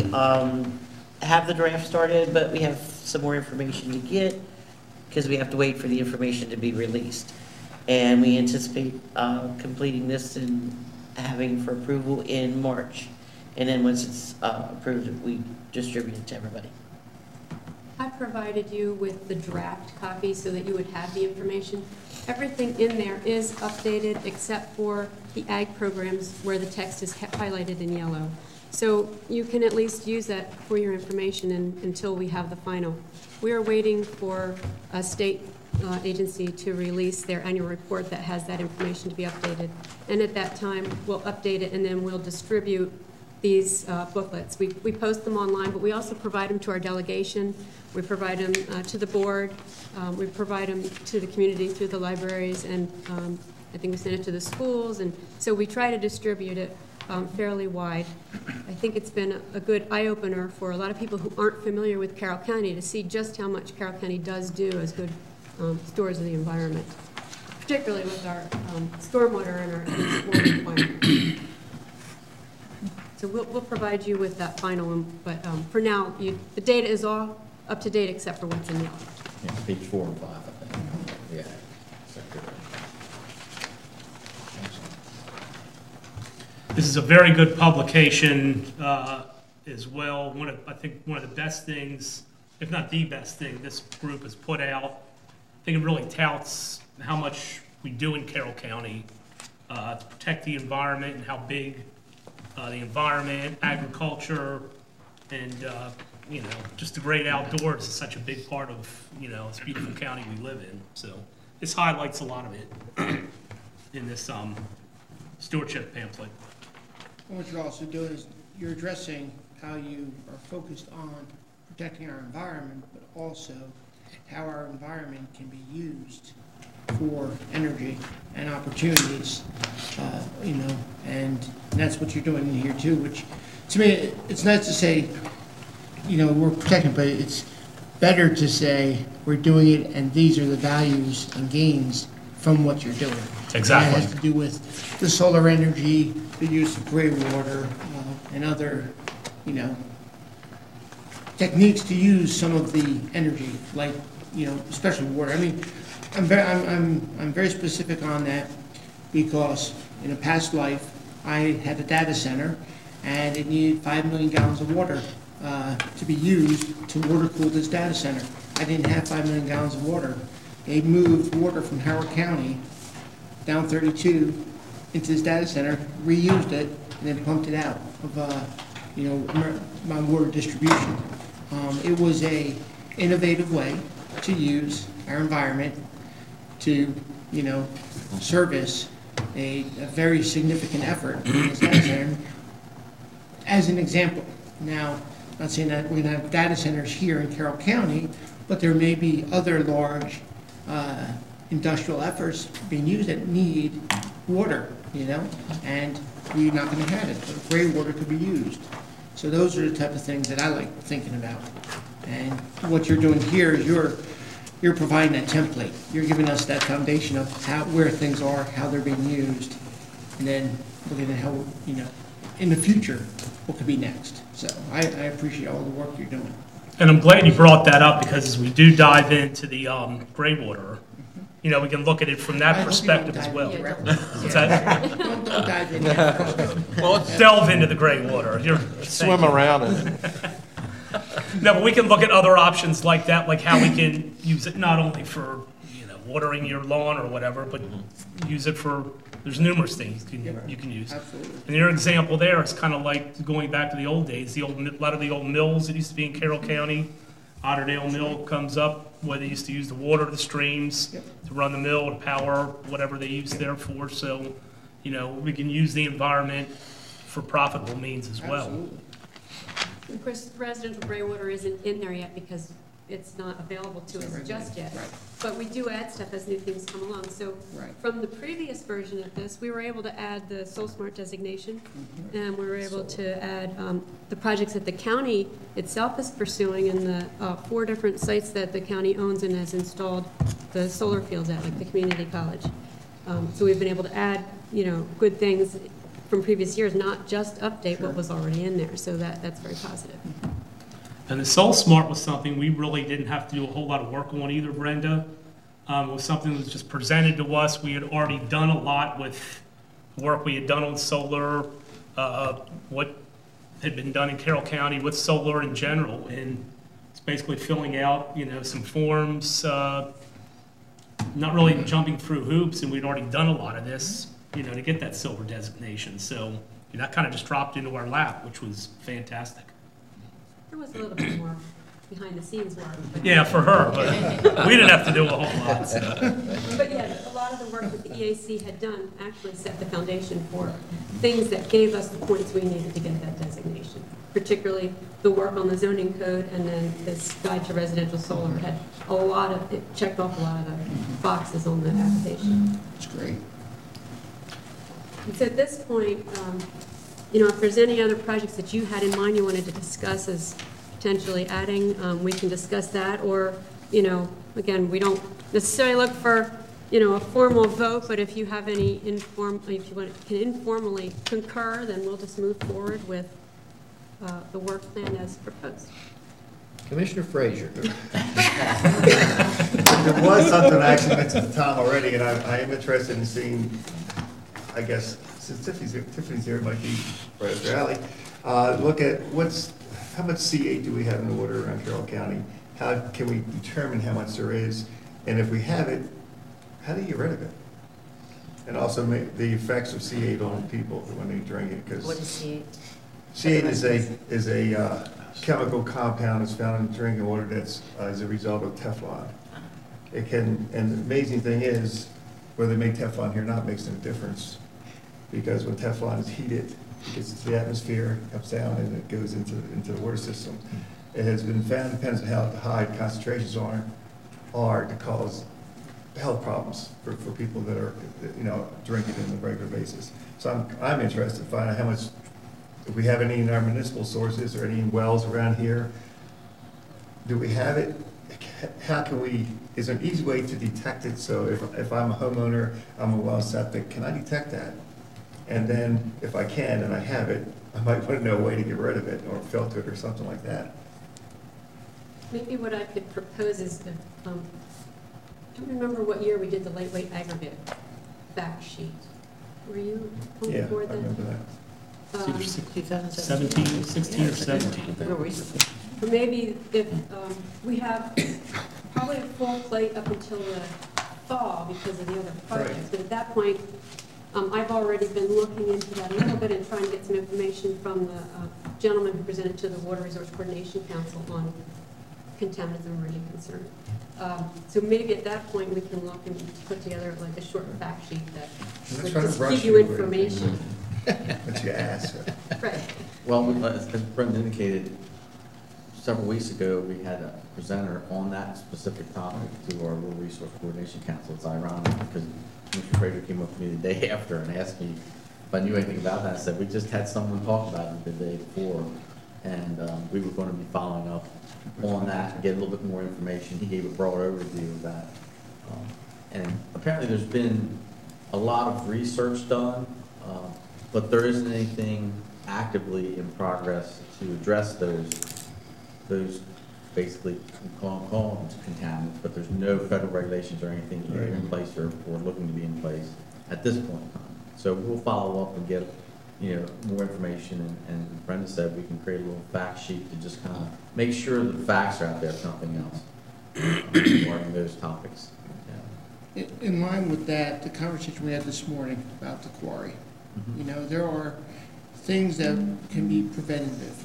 have the draft started, but we have some more information to get because we have to wait for the information to be released. And we anticipate completing this and having for approval in March. And then once it's approved, we distribute it to everybody. I provided you with the draft copy so that you would have the information. Everything in there is updated except for the ag programs where the text is highlighted in yellow. So you can at least use that for your information until we have the final. We are waiting for a state agency to release their annual report that has that information to be updated. And at that time, we'll update it and then we'll distribute these booklets. We post them online, but we also provide them to our delegation. We provide them to the board. We provide them to the community through the libraries, and I think we send it to the schools. And so we try to distribute it fairly wide. I think it's been a good eye-opener for a lot of people who aren't familiar with Carroll County to see just how much Carroll County does do as good stewards of the environment, particularly with our stormwater and our water requirements. So we'll provide you with that final one, but for now, the data is all up to date except for what's in yellow. Yeah, page 4 and 5, I think. Yeah. This is a very good publication as well. I think one of the best things, if not the best thing, this group has put out. I think it really touts how much we do in Carroll County to protect the environment and how big the environment, agriculture, and just the great outdoors is such a big part of this beautiful county we live in. So this highlights a lot of it in this stewardship pamphlet. And what you're also doing is you're addressing how you are focused on protecting our environment, but also how our environment can be used for energy and opportunities, and that's what you're doing in here too, which to me, it's nice to say, we're protecting, but it's better to say we're doing it and these are the values and gains from what you're doing. Exactly. And it has to do with the solar energy, the use of gray water, and other, techniques to use some of the energy, like, especially water. I mean, I'm very specific on that because in a past life, I had a data center and it needed 5 million gallons of water to be used to water cool this data center. I didn't have 5 million gallons of water. They moved water from Howard County down 32 into this data center, reused it, and then pumped it out of my water distribution. It was a innovative way to use our environment to, service a very significant effort in this data center. As an example, now, I'm not saying that we're going to have data centers here in Carroll County, but there may be other large industrial efforts being used that need water, and we're not going to have it, but gray water could be used. So those are the type of things that I like thinking about. And what you're doing here is you're providing that template. You're giving us that foundation of where things are, how they're being used, and then looking at how, in the future, what could be next. So I appreciate all the work you're doing. And I'm glad you brought that up because as we do dive into the gray water, we can look at it from that perspective as well. What's that? Don't dive in there. Well, let's delve into the gray water. Swim around in it. No, but we can look at other options like that, like how we can use it not only for, watering your lawn or whatever, but use it for, there's numerous things you can use. Absolutely. And your example there is kind of like going back to the old days, a lot of the old mills that used to be in Carroll County. Otterdale Mill comes up, where they used to use the water of the streams to run the mill, to power whatever they used there for. So, we can use the environment for profitable means as well. Absolutely. Of course, residential gray water isn't in there yet because it's not available to us just yet. Right. But we do add stuff as new things come along. So Right. from the previous version of this, we were able to add the Soul Smart designation, and we were able to add the projects that the county itself is pursuing in the 4 different sites that the county owns and has installed the solar fields at, like the community college. So we've been able to add, good things from previous years, not just update what was already in there. So that's very positive. And the Soul Smart was something we really didn't have to do a whole lot of work on either, Brenda. It was something that was just presented to us. We had already done a lot with work we had done on solar, what had been done in Carroll County with solar in general. And it's basically filling out, some forms, not really jumping through hoops. And we'd already done a lot of this, to get that silver designation. So that kind of just dropped into our lap, which was fantastic. There was a little bit more behind the scenes work. But Yeah, for her, but we didn't have to do a whole lot. So. But yeah, a lot of the work that the EAC had done actually set the foundation for things that gave us the points we needed to get that designation. Particularly the work on the zoning code, and then this guide to residential solar had it checked off a lot of the boxes on the application. That's great. And so at this point, if there's any other projects that you had in mind you wanted to discuss as potentially adding, we can discuss that. Or, again, we don't necessarily look for, a formal vote, but if you have any if you can informally concur, then we'll just move forward with the work plan as proposed. Commissioner Frazier. There was something I actually mentioned to Tom already, and I am interested in seeing, I guess, since Tiffany's here, it might be right up their alley. Look at how much C8 do we have in the water around Carroll County? How can we determine how much there is? And if we have it, how do you get rid of it? And also the effects of C8 on people when they drink it. What is C8? C8 is a chemical compound that's found in drinking water that's as a result of Teflon. And the amazing thing is, whether they make Teflon here or not makes no difference. Because when Teflon is heated, it gets into the atmosphere, comes down, and it goes into the water system. It has been found, depends on how high the concentrations are to cause health problems for people that are, drinking on a regular basis. So I'm interested in finding out how much, if we have any in our municipal sources or any wells around here, do we have it? How can we, is there an easy way to detect it? So if I'm a homeowner, I'm a well septic, can I detect that? And then if I can and I have it, I might want to know a way to get rid of it or filter it or something like that. Maybe what I could propose is, I don't remember what year we did the lightweight aggregate fact sheet. Were you on the Yeah, I board then? remember that. It's either 2017. 16 or 17. Real recently. Or maybe if we have probably a full plate up until the fall because of the other projects. Right. But at that point, I've already been looking into that a little bit and trying to get some information from the gentleman who presented to the Water Resource Coordination Council on contaminants and emerging concern. So maybe at that point we can look and put together like a short fact sheet that I'm would not trying to just rush give you you, but- information. But you asked. Right. Well, as Brenda indicated, several weeks ago, we had a presenter on that specific topic to our Rural Resource Coordination Council. It's ironic because Mr. Fraser came up to me the day after and asked me if I knew anything about that. I said, we just had someone talk about it the day before, and we were going to be following up on that and get a little bit more information. He gave a broad overview of that. And apparently there's been a lot of research done, but there isn't anything actively in progress to address those basically, call them contaminants, but there's no federal regulations or anything either in place or looking to be in place at this point in time. So we'll follow up and get more information, and Brenda said we can create a little fact sheet to just kind of make sure that the facts are out there, if nothing else, regarding those topics. In line with that, the conversation we had this morning about the quarry, there are things that can be preventative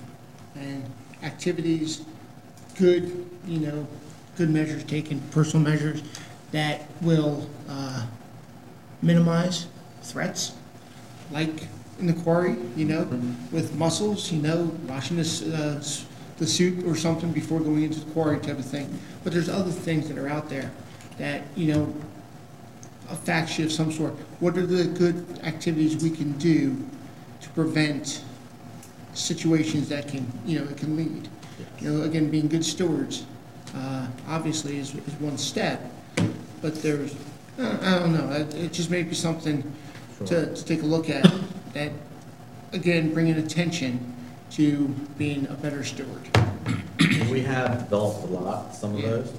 and activities, good measures taken, personal measures that will minimize threats, like in the quarry, with mussels, washing the suit or something before going into the quarry type of thing. But there's other things that are out there that, a fact sheet of some sort. What are the good activities we can do to prevent situations that can, it can lead? Again, being good stewards, obviously is one step, but there's, I don't know, it just may be something to take a look at that, again, bringing attention to being a better steward. We have developed a lot, some of those,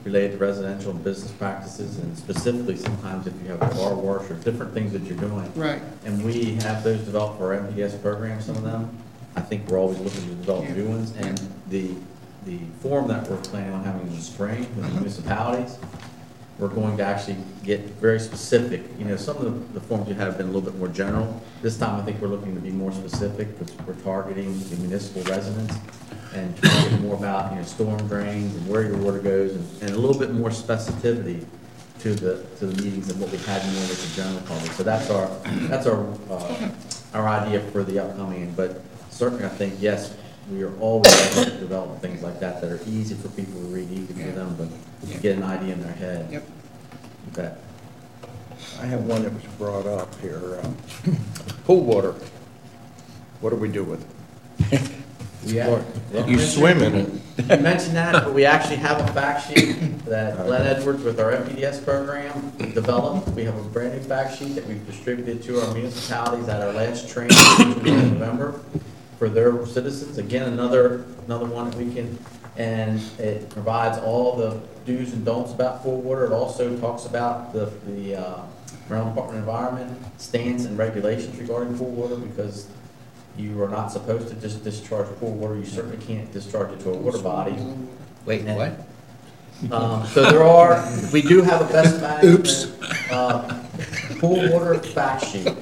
related to residential and business practices, and specifically sometimes if you have a car wash or different things that you're doing. Right. And we have those developed for our MPS program, some of them. I think we're always looking to develop new ones, and the forum that we're planning on having in the spring with the municipalities, we're going to actually get very specific. Some of the forums you have been a little bit more general. This time I think we're looking to be more specific, because we're targeting the municipal residents and talking more about storm drains and where your water goes, and a little bit more specificity to the meetings than what we had more with the general public. So that's our idea for the upcoming. But certainly I think, yes, we are always trying to develop things like that that are easy for people to read, easy for them, but to get an idea in their head. Yep. Okay. I have one that was brought up here. Pool water. What do we do with it? You swim in it. You mentioned that, but we actually have a fact sheet that Glenn Edwards with our MPDS program developed. We have a brand new fact sheet that we've distributed to our municipalities at our last training in November for their citizens. Again, another one that we can, and it provides all the do's and don'ts about pool water. It also talks about the Maryland Department of Environment stance and regulations regarding pool water, because you are not supposed to just discharge pool water. You certainly can't discharge it to a water body. Wait, what? So we do have a best management pool water fact sheet.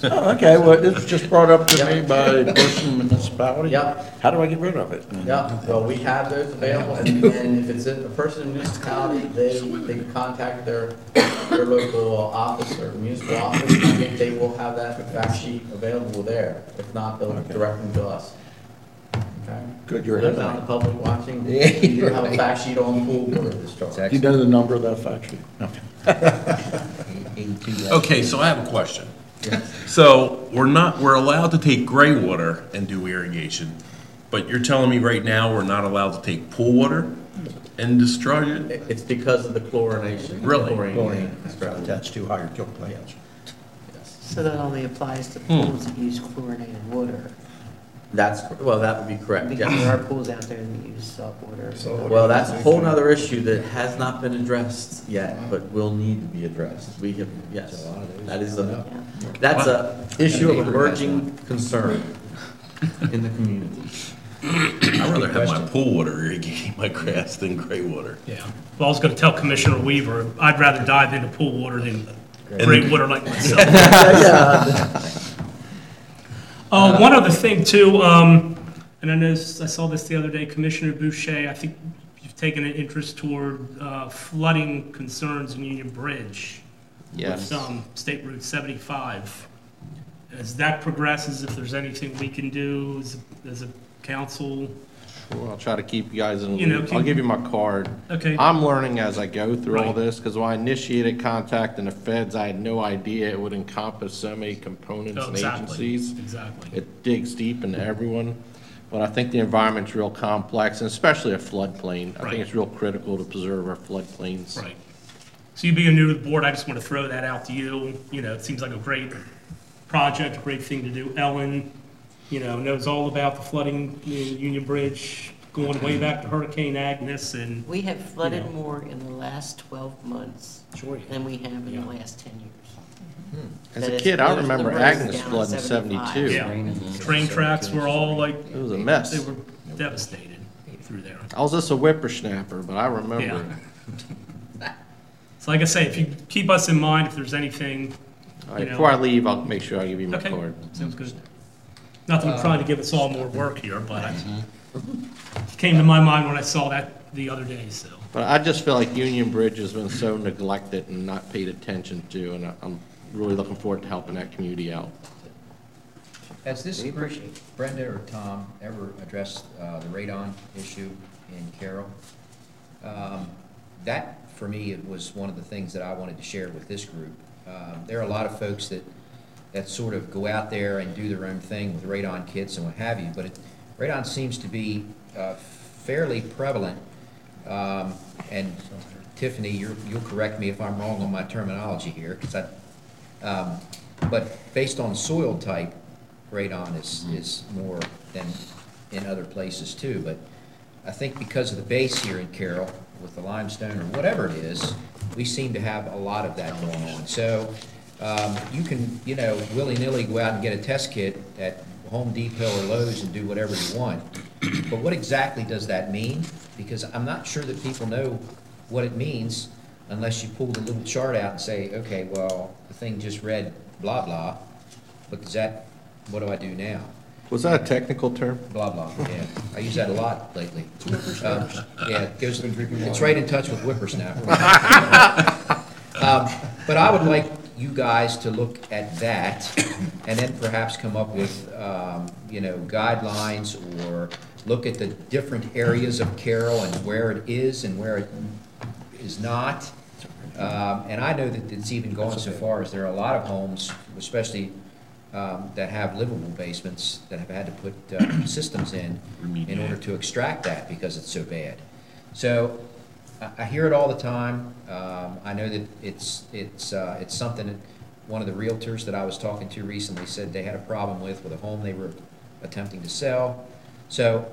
Oh, okay, well, this was just brought up to me by a person in the municipality. Yep. How do I get rid of it? Yeah, well, we have those available, and if it's a person in the municipality, they can contact their local office or municipal office. I think they will have that fact sheet available there. If not, they'll direct them to us. Okay? Good, you're Those ahead out in of the me. public watching, you have a fact sheet on pool water discharge. You know the number of that fact sheet? Okay. Okay, so I have a question. So we're allowed to take gray water and do irrigation, but you're telling me right now we're not allowed to take pool water and discharge it? It's because of the chlorination. Really? Chlorine. That's too high to kill plants. So that only applies to pools that use chlorinated water. That would be correct, Because yes. there are pools out there that use salt water. Well, that's a whole nother issue that has not been addressed yet, but will need to be addressed. We have, yes, that's a issue of emerging concern in the community. I'd rather have my pool water irrigating my grass than gray water. Yeah. Well, I was going to tell Commissioner Weaver, I'd rather dive into pool water than gray water like myself. One other thing too, and I saw this the other day, Commissioner Boucher, I think you've taken an interest toward flooding concerns in Union Bridge. Yes. With State Route 75. As that progresses, if there's anything we can do as a council. Sure, I'll try to keep you guys in the You know, loop. I'll give you my card. Okay. I'm learning as I go through all Right. this, because when I initiated contact in the feds, I had no idea it would encompass so many components Oh, and exactly. agencies. Exactly. It digs deep into everyone. But I think the environment's real complex, and especially a floodplain. I Right. think it's real critical to preserve our floodplains. Right. So you being new to the board, I just want to throw that out to you. It seems like a great project, a great thing to do. Ellen, knows all about the flooding in Union Bridge, going way back to Hurricane Agnes, and We have flooded more in the last 12 months Sure. than we have in the last 10 years. As That a is- kid, I the remember roads Agnes down flooding in 75. 72. Yeah, train tracks were all like, It was a mess. they were devastated through there. I was just a whippersnapper, but I remember Yeah. it. So like I say, if you keep us in mind, if there's anything, All right, know. before I leave, I'll make sure I give you my okay, card. sounds good. Not that I'm trying to give us all more work here, but it came to my mind when I saw that the other day, so. But I just feel like Union Bridge has been so neglected and not paid attention to, and I'm really looking forward to helping that community out. Has this group, Brenda or Tom, ever addressed the radon issue in Carroll? That, for me, it was one of the things that I wanted to share with this group. There are a lot of folks that sort of go out there and do their own thing with radon kits and what have you, but radon seems to be fairly prevalent. And Tiffany, you'll correct me if I'm wrong on my terminology here, because but based on soil type, radon is more than in other places too. But I think because of the base here in Carroll with the limestone or whatever it is, we seem to have a lot of that going on. So you can, willy-nilly go out and get a test kit at Home Depot or Lowe's and do whatever you want. But what exactly does that mean? Because I'm not sure that people know what it means unless you pull the little chart out and say, okay, well, the thing just read blah, blah, but what do I do now? Was that a technical term? Blah, blah, yeah. I use that a lot lately. Yeah, it's right in touch with whippersnapper. But I would like you guys to look at that and then perhaps come up with, guidelines or look at the different areas of Carroll and where it is and where it is not. And I know that it's even gone so far as there are a lot of homes, especially that have livable basements, that have had to put systems in order to extract that because it's so bad. So I hear it all the time. I know that it's something that one of the realtors that I was talking to recently said they had a problem with a home they were attempting to sell. So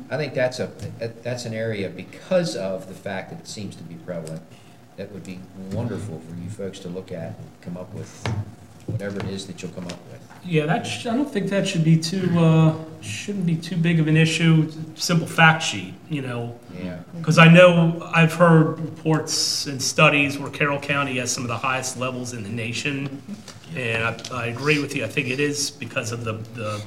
I think that's an area, because of the fact that it seems to be prevalent, that would be wonderful for you folks to look at and come up with whatever it is that you'll come up with. Yeah, I don't think that shouldn't be too big of an issue. Simple fact sheet, Yeah. Because I know I've heard reports and studies where Carroll County has some of the highest levels in the nation, and I agree with you. I think it is because of the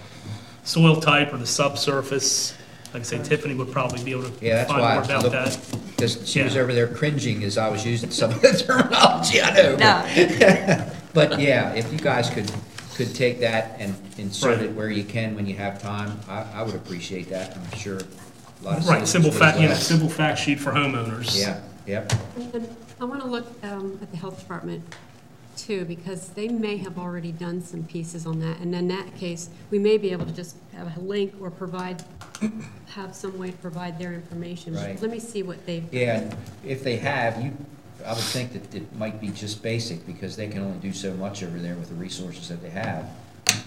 soil type or the subsurface. Like I say, Tiffany would probably be able to Yeah, that's find why more I about looked, that. because she was Yeah. over there cringing as I was using some of the terminology, I know. No. But yeah, if you guys could take that and insert Right. it where you can when you have time, I would appreciate that. I'm sure a lot of Right, citizens simple would fact, as well. simple fact sheet for homeowners. Yeah, yep. And I want to look at the health department too, because they may have already done some pieces on that. And in that case, we may be able to just have a link or have some way to provide their information. Right. Let me see what they've done. Yeah, and if they have, I would think that it might be just basic, because they can only do so much over there with the resources that they have.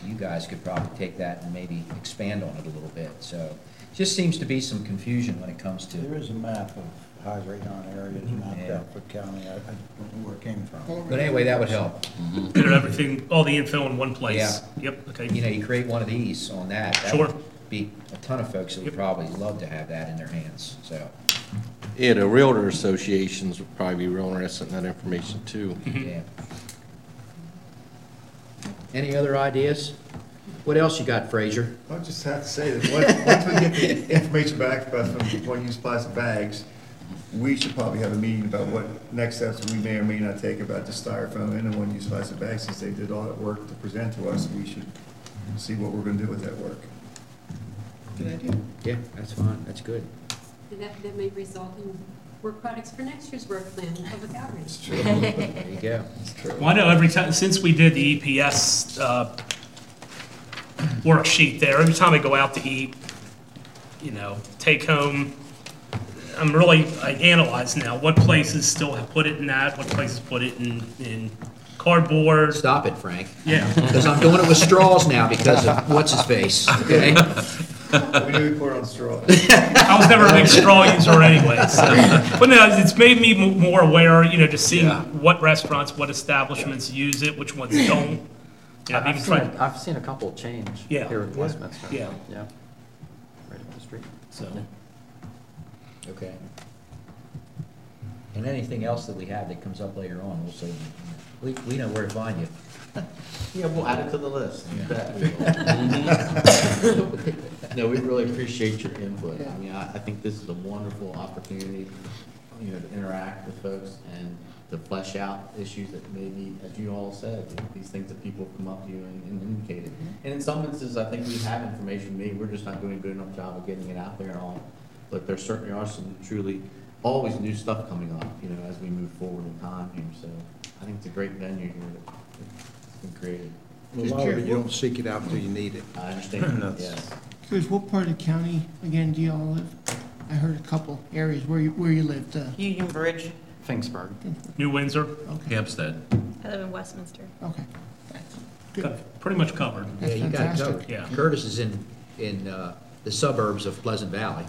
You guys could probably take that and maybe expand on it a little bit. So it just seems to be some confusion when it comes to. There is a map of high radon areas mapped out for county. I don't know where it came from. But anyway, that would help. Get everything, all the info in one place. Yeah. Yep, okay. You create one of these on that. That Sure. would be a ton of folks that would Yep. probably love to have that in their hands, so, Yeah, the realtor associations would probably be real interested in that information too. yeah. Any other ideas? What else you got, Frazier? I just have to say that once we get the information back from one-use plastic bags, we should probably have a meeting about what next steps we may or may not take about the styrofoam and the one-use plastic bags. Since they did all that work to present to us, we should see what we're gonna do with that work. Good idea. Yeah, that's fine, that's good. And that may result in work products for next year's work plan, public outreach. There you go. Well, I know every time, since we did the EPS worksheet there, every time I go out to eat, take home, I analyze now what places still have put it in that, what places put it in cardboard. Stop it, Frank. Yeah. Because I'm doing it with straws now because of what's-his-face, okay? We knew we poured on straw. I was never a big straw user anyway, so. But no, it's made me more aware, just seeing what restaurants, what establishments use it, which ones don't. I've even tried. I've seen a couple change here at Westminster. Yeah. Yeah. Right up the street. So, Okay. And anything else that we have that comes up later on, we'll say, we know where to find you. Yeah, we'll add it to the list. You Yeah. bet we will. No, we really appreciate your input. I mean, I think this is a wonderful opportunity, to interact with folks and to flesh out issues that maybe, as you all said, these things that people come up to you and indicate it. And in some instances, I think we have information, maybe we're just not doing a good enough job of getting it out there and all. But there certainly are some truly, always new stuff coming up, as we move forward in time here. So I think it's a great venue here that's been created. A lot of it, you don't seek it out until you need it. I understand, That's- yes. Chris, what part of the county, again, do you all live? I heard a couple areas where you lived. Union Bridge. Finksburg. New Windsor, Okay, Hampstead. I live in Westminster. okay. Thanks. Good. pretty much covered. Yeah, That's you got it fantastic. covered. Yeah. Curtis is in the suburbs of Pleasant Valley.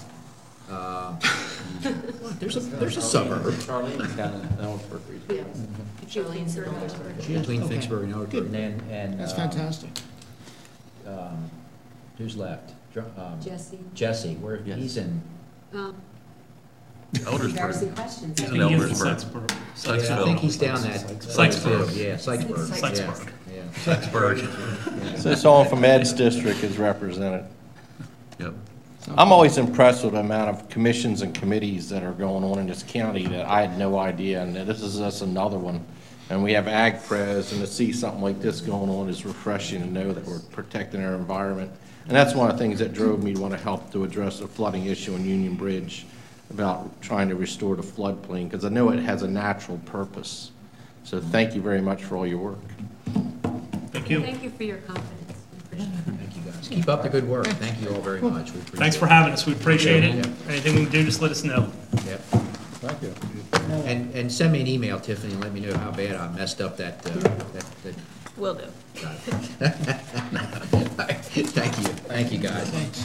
There's a suburb Charlene's down in Ellensburg region. Charlene's in Ellensburg. between Okay. Finksburg and Ellensburg. Good. And That's fantastic. who's left? Jesse. Jesse, where, Yes. he's in, Eldersburg. questions. He's I in think he is in Eldersburg. Sykesburg. yeah, I think he's down that. Sykesburg. Yeah, Sykesburg. Sykesburg. Yeah. Sykesburg. So someone from Ed's district is represented. Yep. I'm always impressed with the amount of commissions and committees that are going on in this county that I had no idea, and this is just another one. And we have Ag Pres, and to see something like this going on is refreshing to know that we're protecting our environment. And that's one of the things that drove me to want to help to address the flooding issue in Union Bridge, about trying to restore the floodplain, because I know it has a natural purpose. So thank you very much for all your work. Thank you. Thank you for your confidence. We appreciate it. Thank you, guys. Keep up the good work. Thank you all very much. We appreciate Thanks for it. having us, we appreciate it. Yeah. Anything we can do, just let us know. Yep. Thank you. And send me an email, Tiffany, and let me know how bad I messed up that. Will do. Thank you. Thank you, guys. Thanks.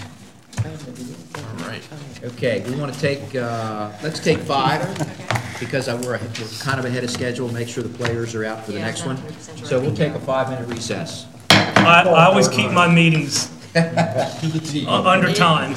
All right. Okay, we want to take, let's take 5, because we're kind of ahead of schedule, make sure the players are out for the Yeah, next one. 100% So we'll take a 5-minute recess. I always keep my meetings under time.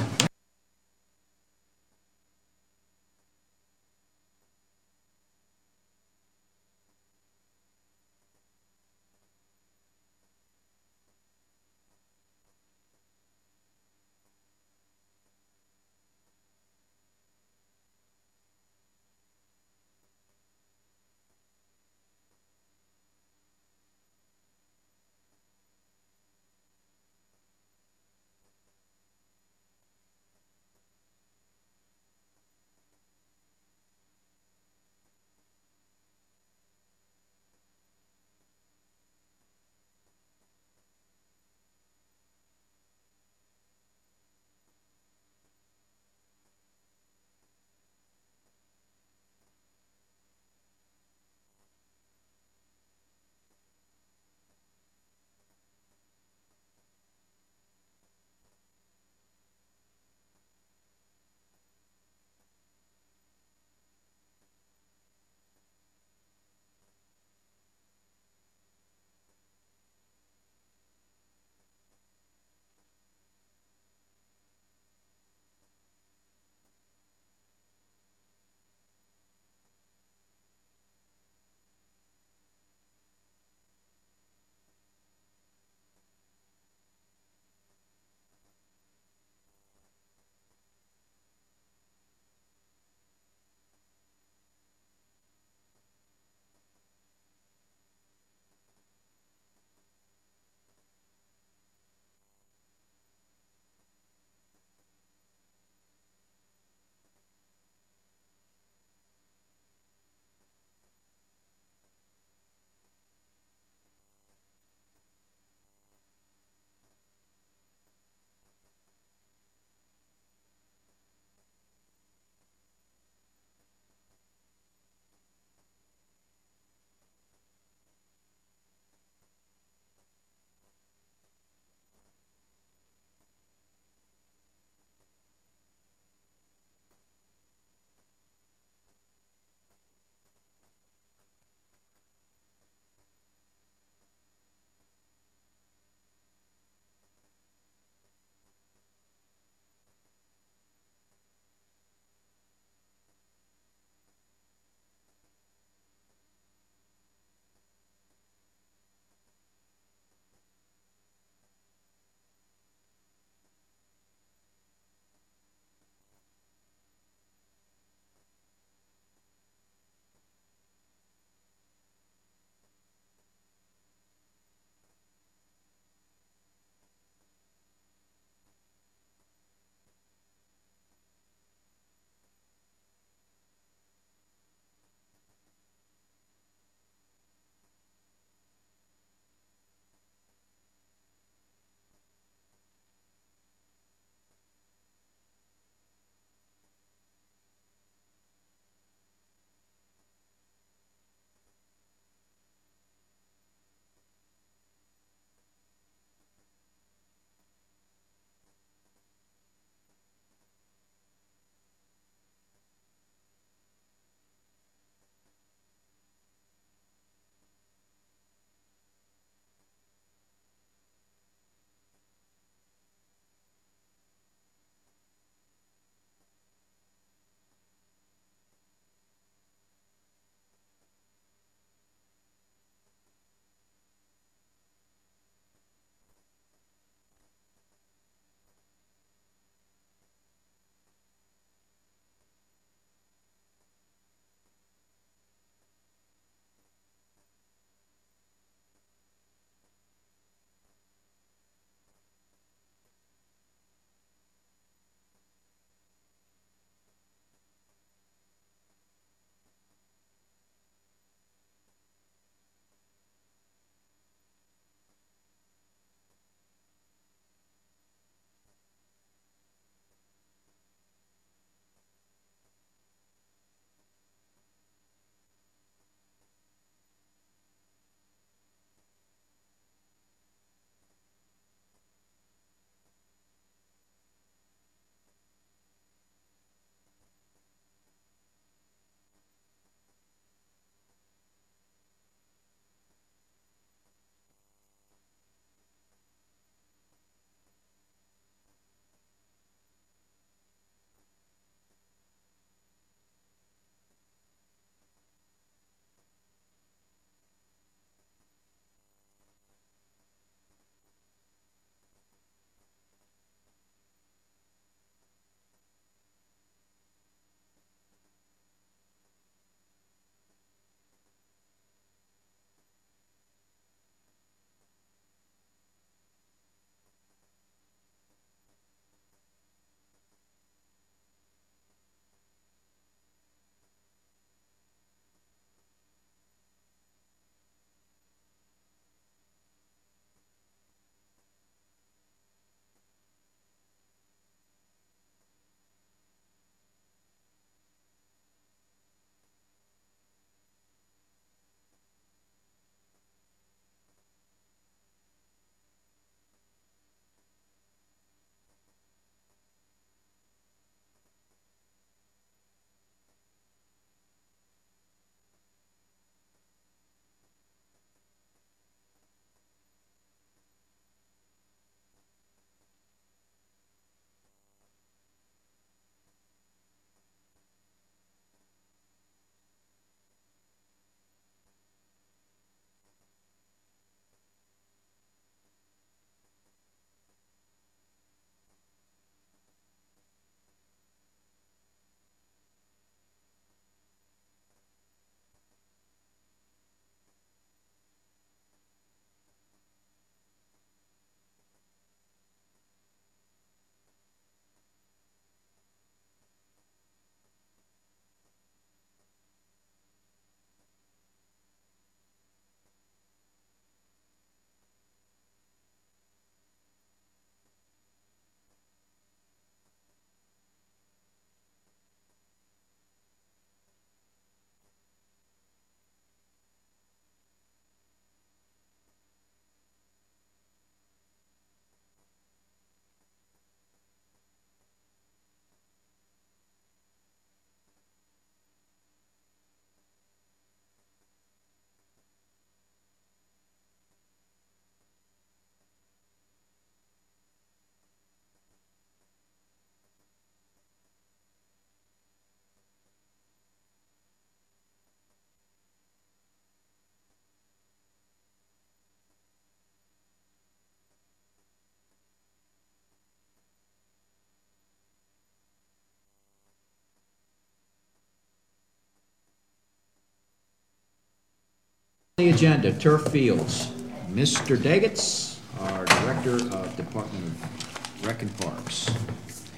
The agenda, turf fields. Mr. Daggett, our Director of Department of Rec and Parks.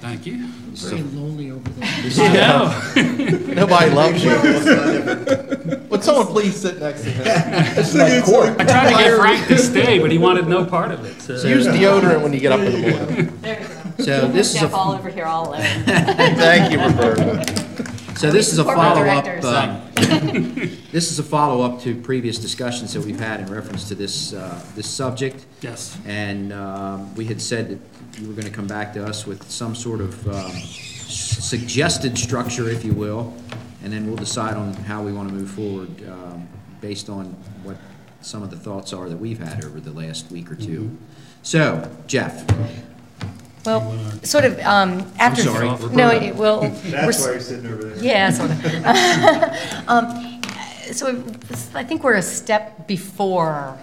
Thank you. Very lonely over there. Nobody loves you. Would someone please sit next to him? This is like court. I tried to get Frank to stay, but he wanted no part of it. So. Use deodorant when you get up in the morning. There you go. So this is Jeff a, all over here all alone. Thank you, Roberta. so this is a Corporate follow-up. directors. This is a follow-up to previous discussions that we've had in reference to this, this subject. Yes. And we had said that you were going to come back to us with some sort of suggested structure, if you will, and then we'll decide on how we want to move forward based on what some of the thoughts are that we've had over the last week or two. Mm-hmm. So, Jeff. Well, sort of after. I'm sorry, No, Roberta. it will. That's why you're sitting over there. Yeah, sort of. So I think we're a step before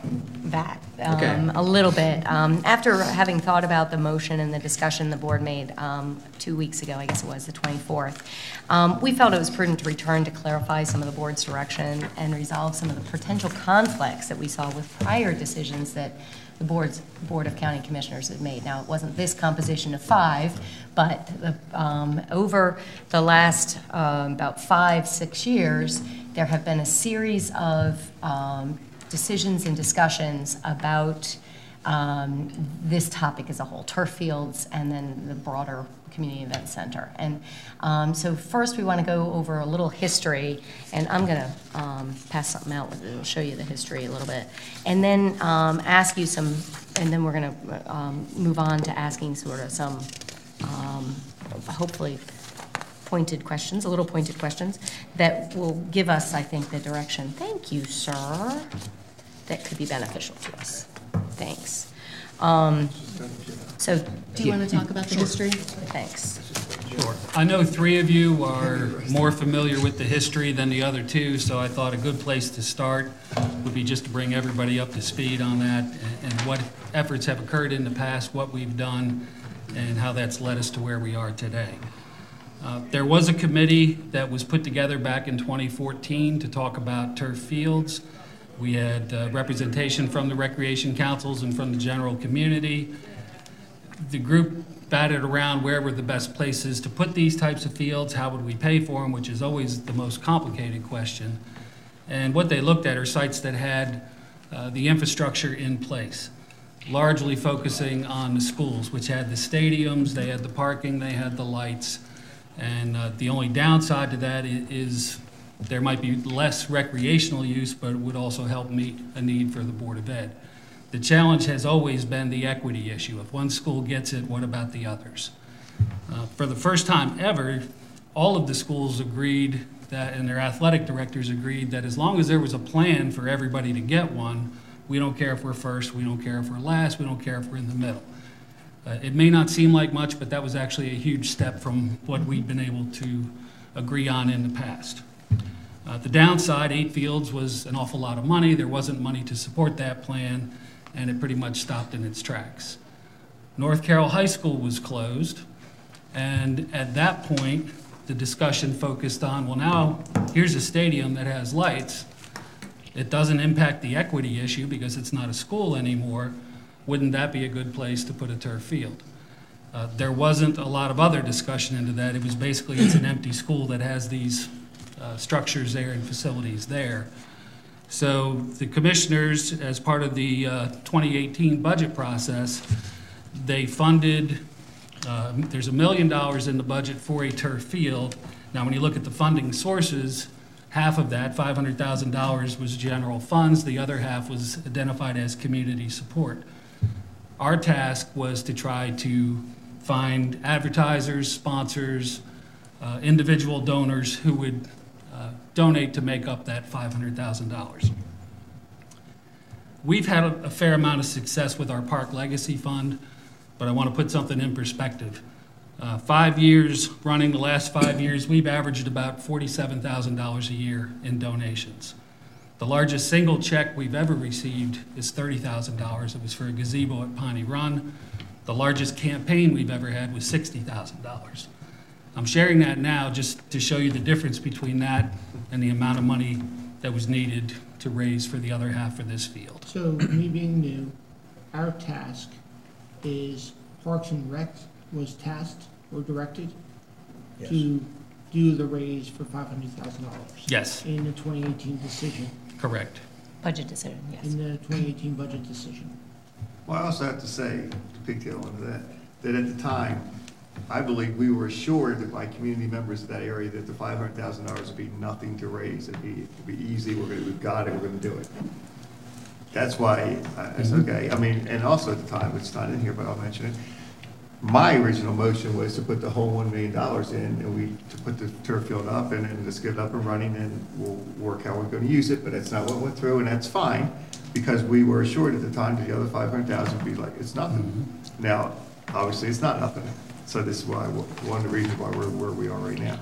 that, Okay. a little bit. After having thought about the motion and the discussion the board made 2 weeks ago, I guess it was, the 24th, we felt it was prudent to return to clarify some of the board's direction and resolve some of the potential conflicts that we saw with prior decisions that the Board of County Commissioners had made. Now, it wasn't this composition of 5, but over the last about 5-6 years, there have been a series of decisions and discussions about this topic as a whole, turf fields and then the broader community event center. And so first we want to go over a little history, and I'm going to pass something out that will show you the history a little bit, and then ask you some, and then we're going to move on to asking sort of some hopefully pointed questions, a little pointed questions that will give us, I think, the direction. Thank you, sir. That could be beneficial to us. Thanks. So do you want to talk about the history? Thanks. Sure. I know 3 of you are more familiar with the history than the other 2, so I thought a good place to start would be just to bring everybody up to speed on that and what efforts have occurred in the past, what we've done, and how that's led us to where we are today. There was a committee that was put together back in 2014 to talk about turf fields. We had representation from the recreation councils and from the general community. The group batted around where were the best places to put these types of fields, how would we pay for them, which is always the most complicated question. And what they looked at are sites that had the infrastructure in place, largely focusing on the schools, which had the stadiums, they had the parking, they had the lights. And the only downside to that is there might be less recreational use, but it would also help meet a need for the Board of Ed. The challenge has always been the equity issue. If one school gets it, what about the others? For the first time ever, all of the schools agreed that, and their athletic directors agreed that as long as there was a plan for everybody to get one, we don't care if we're first, we don't care if we're last, we don't care if we're in the middle. It may not seem like much, but that was actually a huge step from what we've been able to agree on in the past. The downside, 8 fields was an awful lot of money. There wasn't money to support that plan, and it pretty much stopped in its tracks. North Carroll High School was closed, and at that point, the discussion focused on, well, now here's a stadium that has lights. It doesn't impact the equity issue because it's not a school anymore. Wouldn't that be a good place to put a turf field? There wasn't a lot of other discussion into that. It was basically, it's an empty school that has these structures there and facilities there. So the commissioners, as part of the 2018 budget process, they funded, there's $1 million in the budget for a turf field. Now, when you look at the funding sources, half of that, $500,000, was general funds. The other half was identified as community support. Our task was to try to find advertisers, sponsors, individual donors who would donate to make up that $500,000. We've had a fair amount of success with our Park Legacy Fund, but I want to put something in perspective. 5 years running, the last 5 years, we've averaged about $47,000 a year in donations. The largest single check we've ever received is $30,000. It was for a gazebo at Piney Run. The largest campaign we've ever had was $60,000. I'm sharing that now just to show you the difference between that and the amount of money that was needed to raise for the other half for this field. So, me being new, our task is Parks and Rec was tasked or directed Yes. to do the raise for $500,000. Yes, In the 2018 decision, correct. Budget decision, yes. in the 2018 budget decision. Well, I also have to say, to pigtail into that at the time, I believe we were assured that by community members of that area that the $500,000 would be nothing to raise. It'd be easy, we've got it, we're gonna do it. That's why it's okay. I mean, and also at the time, it's not in here, but I'll mention it. My original motion was to put the whole $1 million in, and to put the turf field up, and then just get it up and running, and we'll work how we're gonna use it, but that's not what went through, and that's fine, because we were assured at the time that the other 500,000 would be like, it's nothing. Now, obviously, it's not nothing, so this is why, one of the reasons why we're where we are right now.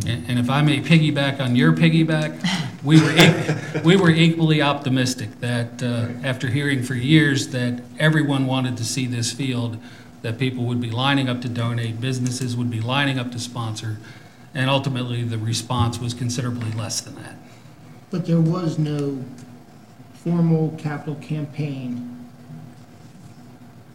And if I may piggyback on your piggyback, we were equally optimistic that after hearing for years that everyone wanted to see this field, that people would be lining up to donate, businesses would be lining up to sponsor, and ultimately the response was considerably less than that. But there was no formal capital campaign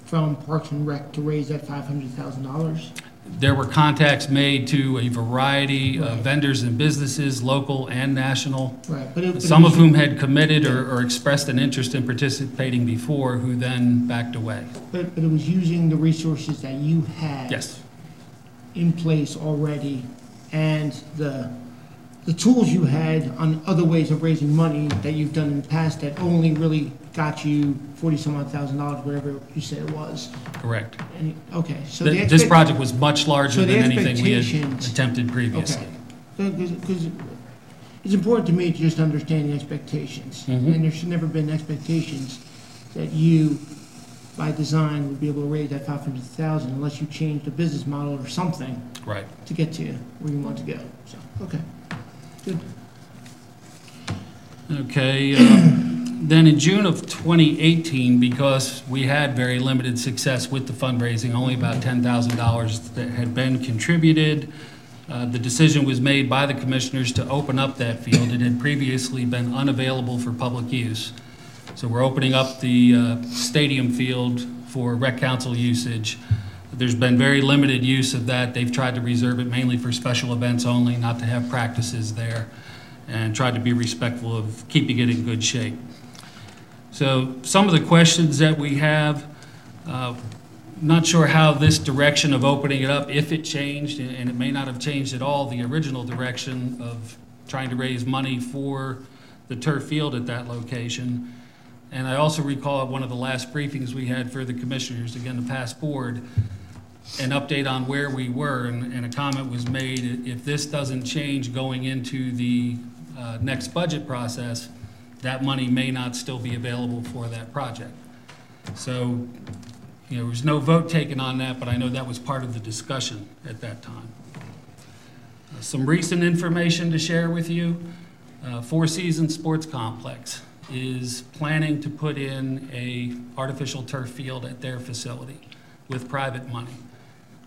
from Parks and Rec to raise that $500,000? There were contacts made to a variety of vendors and businesses, local and national, Right, but some of whom had committed or expressed an interest in participating before, who then backed away. But it was using the resources that you had Yes, in place already, and the tools you had on other ways of raising money that you've done in the past that only really got you $40-some-odd, whatever you said it was. correct. Okay, so This project was much larger so the than anything we had expectations- attempted previously. Because it's important to me to just understand the expectations. Mhm. And there should never been expectations that you, by design, would be able to raise that $500,000 unless you change the business model or something Right. to get to where you want to go. So, okay, good. Okay, then in June of 2018, because we had very limited success with the fundraising, only about $10,000 that had been contributed, the decision was made by the commissioners to open up that field. It had previously been unavailable for public use. So we're opening up the stadium field for rec council usage. There's been very limited use of that. They've tried to reserve it mainly for special events only, not to have practices there, and tried to be respectful of keeping it in good shape. So some of the questions that we have, not sure how this direction of opening it up, if it changed, and it may not have changed at all, the original direction of trying to raise money for the turf field at that location. And I also recall at one of the last briefings we had for the commissioners, again, the past board, an update on where we were, and a comment was made, if this doesn't change going into the next budget process, that money may not still be available for that project. So, there was no vote taken on that, but I know that was part of the discussion at that time. Some recent information to share with you. Four Seasons Sports Complex is planning to put in a artificial turf field at their facility with private money.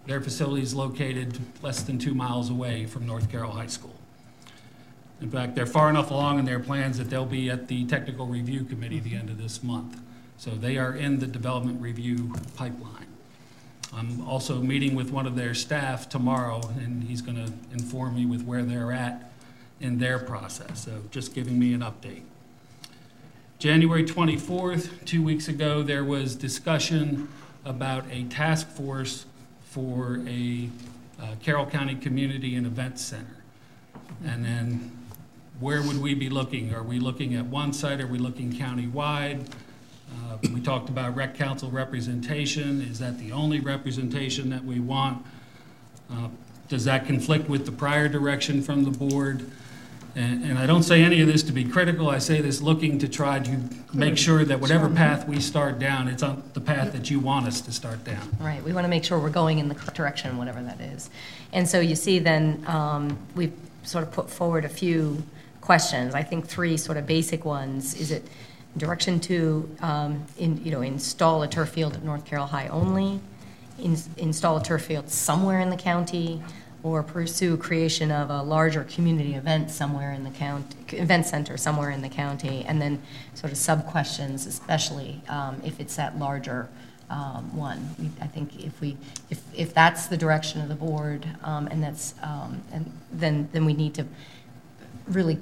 Their facility is located less than 2 miles away from North Carroll High School. In fact, they're far enough along in their plans that they'll be at the Technical Review Committee the end of this month. So they are in the development review pipeline. I'm also meeting with one of their staff tomorrow, and he's going to inform me with where they're at in their process. So just giving me an update. January 24th, 2 weeks ago, there was discussion about a task force for a Carroll County Community and Events Center. And then where would we be looking? Are we looking at one site? Are we looking countywide? We talked about rec council representation. Is that the only representation that we want? Does that conflict with the prior direction from the board? And I don't say any of this to be critical. I say this looking to try to make sure that whatever path we start down, it's on the path that you want us to start down. Right, we want to make sure we're going in the correct direction, whatever that is. And so you see then, we've sort of put forward a few questions. I think 3 sort of basic ones. Is it direction to install a turf field at North Carroll High only? Install a turf field somewhere in the county? or pursue creation of a larger community event somewhere in the county, event center somewhere in the county, and then sort of sub-questions, especially if it's that larger one. I think if that's the direction of the board, and that's, and then we need to really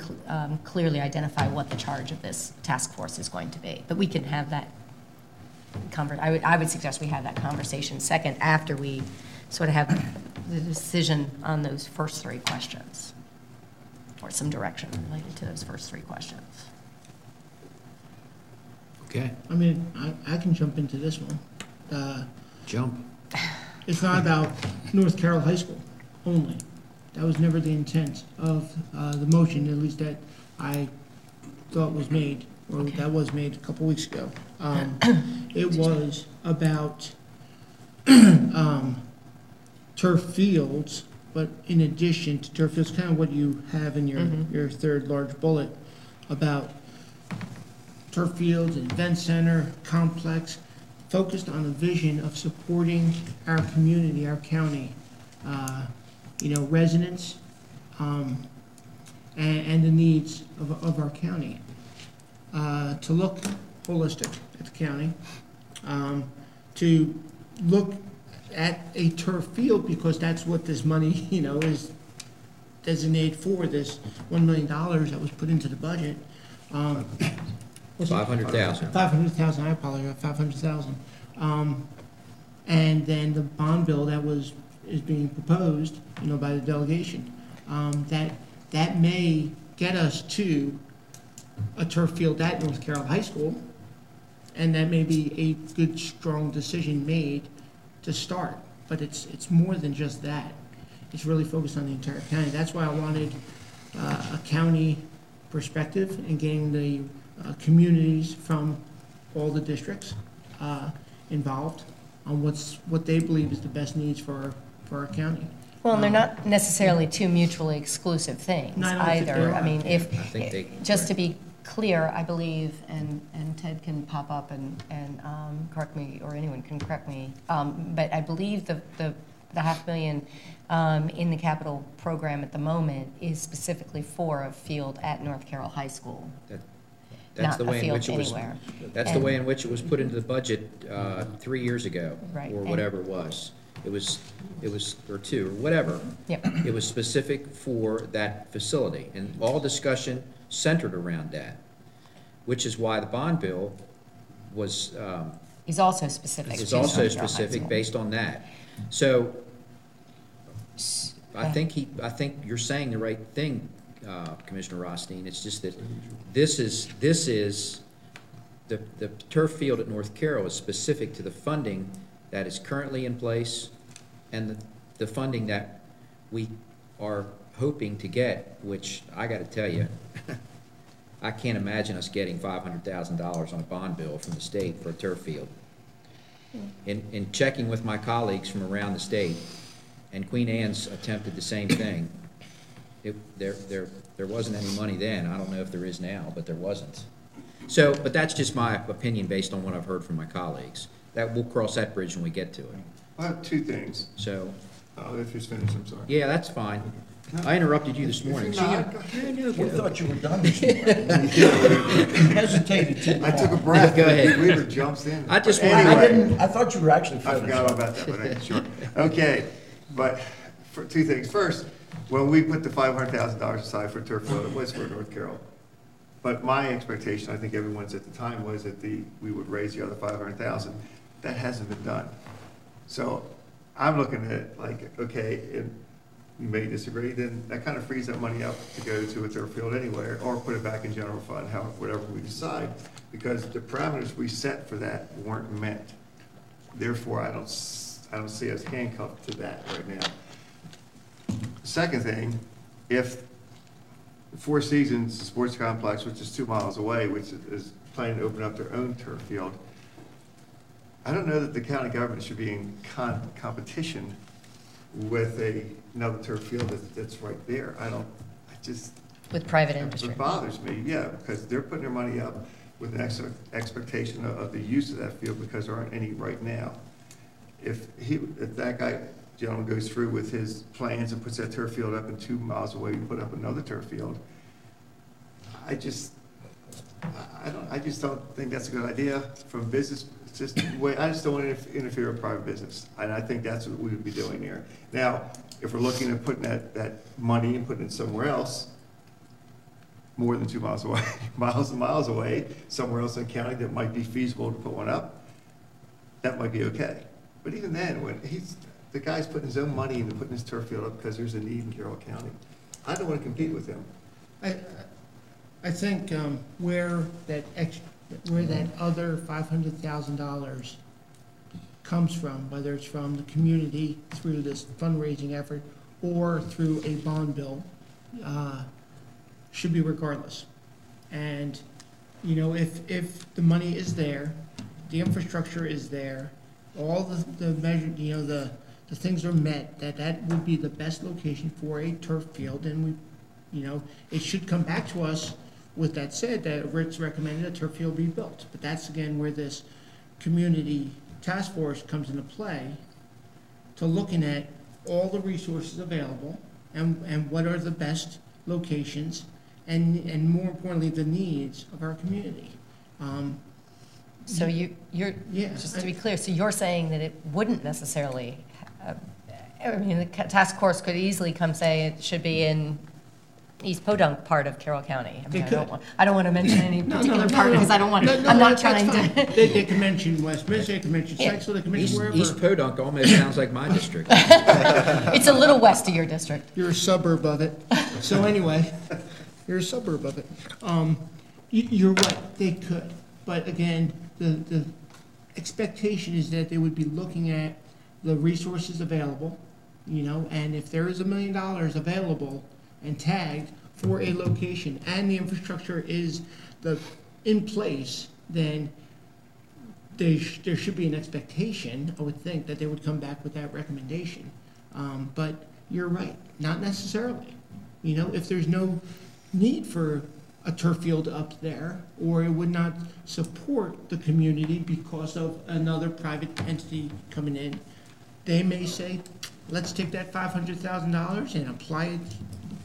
clearly identify what the charge of this task force is going to be. But we can have that I would suggest we have that conversation second after we sort of have the decision on those first three questions, or some direction related to those first three questions. Okay, I mean, I can jump into this one. jump. It's not about North Carroll High School only. That was never the intent of the motion, at least that I thought was made, or that was made a couple weeks ago. It was about turf fields, but in addition to turf fields, kind of what you have in your third large bullet, about turf fields, an event center, complex, focused on a vision of supporting our community, our county, residents, and the needs of our county. To look holistic at the county, to look at a turf field, because that's what this money, is designated for, this $1 million that was put into the budget. 500,000. 500,000, I apologize, 500,000. And then the bond bill that is being proposed, by the delegation, that may get us to a turf field at North Carroll High School, and that may be a good, strong decision made to start. But it's more than just that. It's really focused on the entire county. That's why I wanted a county perspective and getting the communities from all the districts involved on what they believe is the best needs for our county. Well, and they're not necessarily two mutually exclusive things either. I mean, just to be clear, I believe, and Ted can pop up and correct me, or anyone can correct me, but I believe the $500,000 in the capital program at the moment is specifically for a field at North Carroll High School. That's the Not a way in which it field was. anywhere. That's the way in which it was put into the budget 3 years ago, Right, or and- whatever it was. It was, or two, or whatever. Yep. It was specific for that facility, and all discussion centered around that, which is why the bond bill was, Is also specific. is to also North Carroll High specific School. based on that. So, I think you're saying the right thing, Commissioner Rothstein. It's just that this is, the turf field at North Carroll is specific to the funding that is currently in place and the funding that we are hoping to get, which I gotta tell you, I can't imagine us getting $500,000 on a bond bill from the state for a turf field. In checking with my colleagues from around the state, and Queen Anne's attempted the same thing, there wasn't any money then. I don't know if there is now, but there wasn't. So, but that's just my opinion based on what I've heard from my colleagues. That, we'll cross that bridge when we get to it. I have two things. So, If you're finished, I'm sorry. yeah, that's fine. I interrupted you this morning. So We thought you were done this morning. You hesitated too long. I took a breath. Go ahead. Weaver jumps in. I just But wanted- anyway, I thought you were actually I finished. forgot all about that, but I'm sure. Okay, but for two things. First, when we put the $500,000 aside for turf field, it was for North Carroll. But my expectation, I think everyone's at the time, was that we would raise the other $500,000. That hasn't been done. So I'm looking at it like, okay, and you may disagree, then that kind of frees that money up to go to a turf field anywhere, or put it back in general fund, whatever we decide, because the parameters we set for that weren't met. Therefore, I don't see us handcuffed to that right now. Second thing, if Four Seasons Sports Complex, which is 2 miles away, which is planning to open up their own turf field, I don't know that the county government should be in competition with another turf field that's right there. With private industry. It bothers me, yeah, because they're putting their money up with an expectation of the use of that field, because there aren't any right now. If that guy gentleman goes through with his plans and puts that turf field up, and 2 miles away, you put up another turf field. I just don't think that's a good idea from a business, it's just the way, I just don't want to interfere with private business. And I think that's what we would be doing here. Now, if we're looking at putting that money and putting it somewhere else, more than 2 miles away, miles and miles away, somewhere else in the county that might be feasible to put one up, that might be okay. But even then, when the guy's putting his own money into putting his turf field up because there's a need in Carroll County, I don't want to compete with him. I think where that other $500,000 comes from, whether it's from the community through this fundraising effort or through a bond bill, should be regardless. And, you know, if the money is there, the infrastructure is there, all the measure, you know, the things are met, that would be the best location for a turf field, and we, you know, it should come back to us with that said, that Rick's recommended a turf field be built. But that's again where this community task force comes into play, to looking at all the resources available and what are the best locations and more importantly, the needs of our community. So you're just to be clear, so you're saying that it wouldn't necessarily, I mean, the task force could easily come say it should be in East Podunk part of Carroll County. I mean, I don't want to mention any particular part because I don't want, I'm not trying to. They can mention Westminster, they can mention Sexville, they can mention wherever. East Podunk almost sounds like my district. It's a little west of your district. You're a suburb of it. So anyway, you're a suburb of it. You're right, they could. But again, the expectation is that they would be looking at the resources available, you know, and if there is $1 million available and tagged for a location and the infrastructure is in place, then there should be an expectation, I would think, that they would come back with that recommendation. But you're right, not necessarily. You know, if there's no need for a turf field up there, or it would not support the community because of another private entity coming in, they may say, let's take that $500,000 and apply it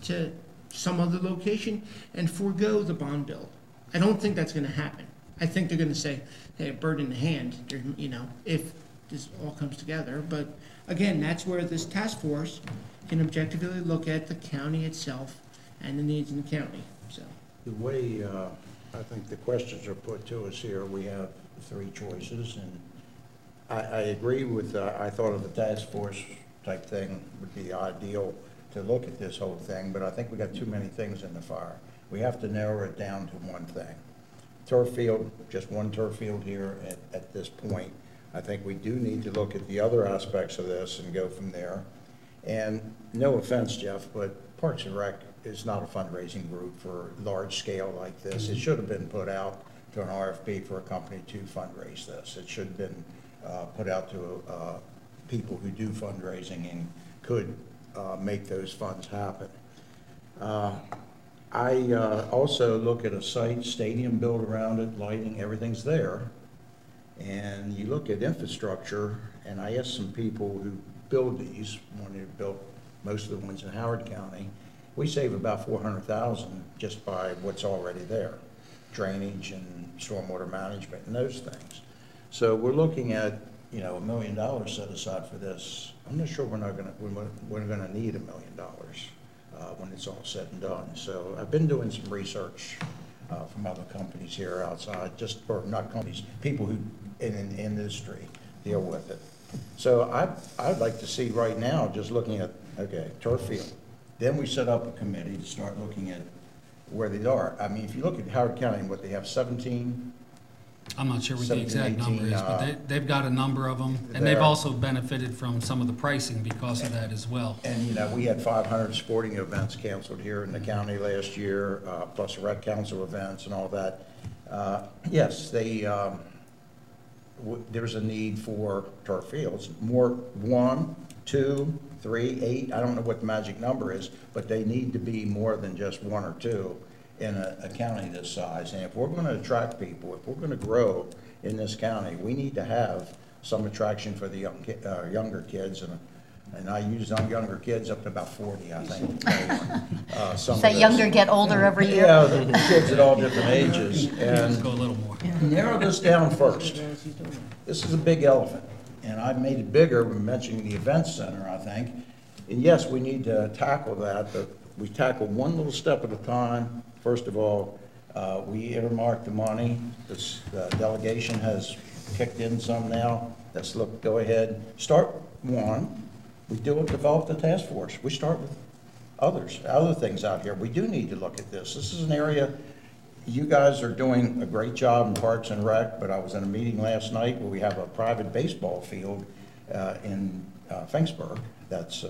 to some other location and forego the bond bill. I don't think that's going to happen. I think they're going to say, hey, a bird in the hand, you know, if this all comes together. But again, that's where this task force can objectively look at the county itself and the needs in the county. So the way I think the questions are put to us here, we have 3 choices, and I agree with, I thought of the task force type thing would be ideal to look at this whole thing, but I think we got too many things in the fire. We have to narrow it down to one thing. Turf field, just one turf field here at this point. I think we do need to look at the other aspects of this and go from there. And no offense, Jeff, but Parks and Rec is not a fundraising group for large scale like this. It should have been put out to an RFP for a company to fundraise this. It should have been put out to people who do fundraising and could make those funds happen. I also look at a site, stadium built around it, lighting, everything's there. And you look at infrastructure, and I asked some people who build these, when they built most of the ones in Howard County, we save about $400,000 just by what's already there, drainage and stormwater management and those things. So we're looking at, you know, $1 million set aside for this. I'm not sure we're gonna need $1 million when it's all said and done. So I've been doing some research from other companies here outside, or not companies, people who in the industry deal with it. So I'd like to see right now, just looking at, okay, turf field. Then we set up a committee to start looking at where they are. I mean, if you look at Howard County, what they have, 17. I'm not sure what the exact 18, number is, but they've got a number of them, and they've also benefited from some of the pricing because of that as well. And, you know, we had 500 sporting events canceled here in the county last year, plus rec council events and all that. Yes, there's a need for turf fields. More, 1, 2, 3, 8, I don't know what the magic number is, but they need to be more than just 1 or 2 in a county this size. And if we're going to attract people, if we're going to grow in this county, we need to have some attraction for the younger kids. And And I used on younger kids up to about 40, I think. Some of That those. younger get older every year? Yeah, the kids at all different ages. Let's And go a little more. narrow this down first. This is a big elephant, and I've made it bigger, we're mentioning the event center, I think. And yes, we need to tackle that, but we tackle one little step at a time. First of all, we earmarked the money. This delegation has kicked in some now. Let's look, go ahead, start one. We develop the task force. We start with other things out here. We do need to look at this. This is an area, you guys are doing a great job in Parks and Rec, but I was in a meeting last night where we have a private baseball field in Finksburg that's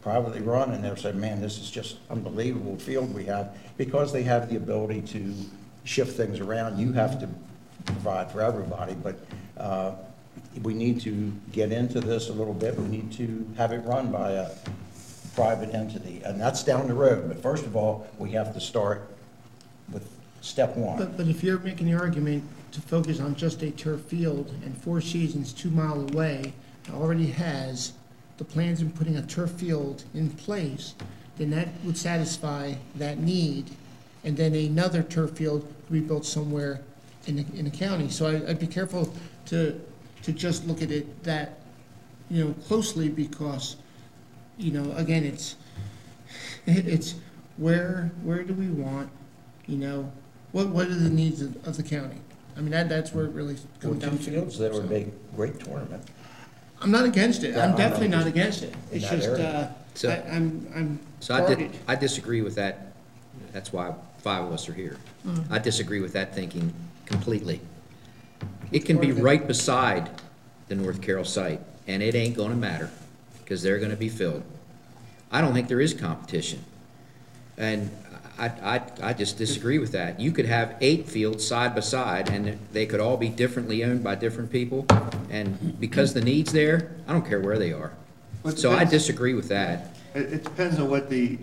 privately run, and they're saying, man, this is just unbelievable field we have, because they have the ability to shift things around. You have to provide for everybody, but we need to get into this a little bit. We need to have it run by a private entity, and that's down the road. But first of all, we have to start with step one. But if you're making the argument to focus on just a turf field, and Four Seasons 2 miles away already has the plans in putting a turf field in place, then that would satisfy that need, and then another turf field could be built somewhere in the county. So I'd be careful to just look at it that, closely, because, again, it's where do we want, what are the needs of the county? I mean, that's where it really comes down to. Fields there would be a great tournament. I'm not against it. I'm definitely not against it. It's that just, area. I'm So guarded. I disagree with that. That's why 5 of us are here. I disagree with that thinking completely. It can be right beside the North Carroll site, and it ain't gonna matter, because they're gonna be filled. I don't think there is competition. And I just disagree with that. You could have 8 fields side by side, and they could all be differently owned by different people, and because the need's there, I don't care where they are. Well, it So I depends. disagree with that. It depends on what the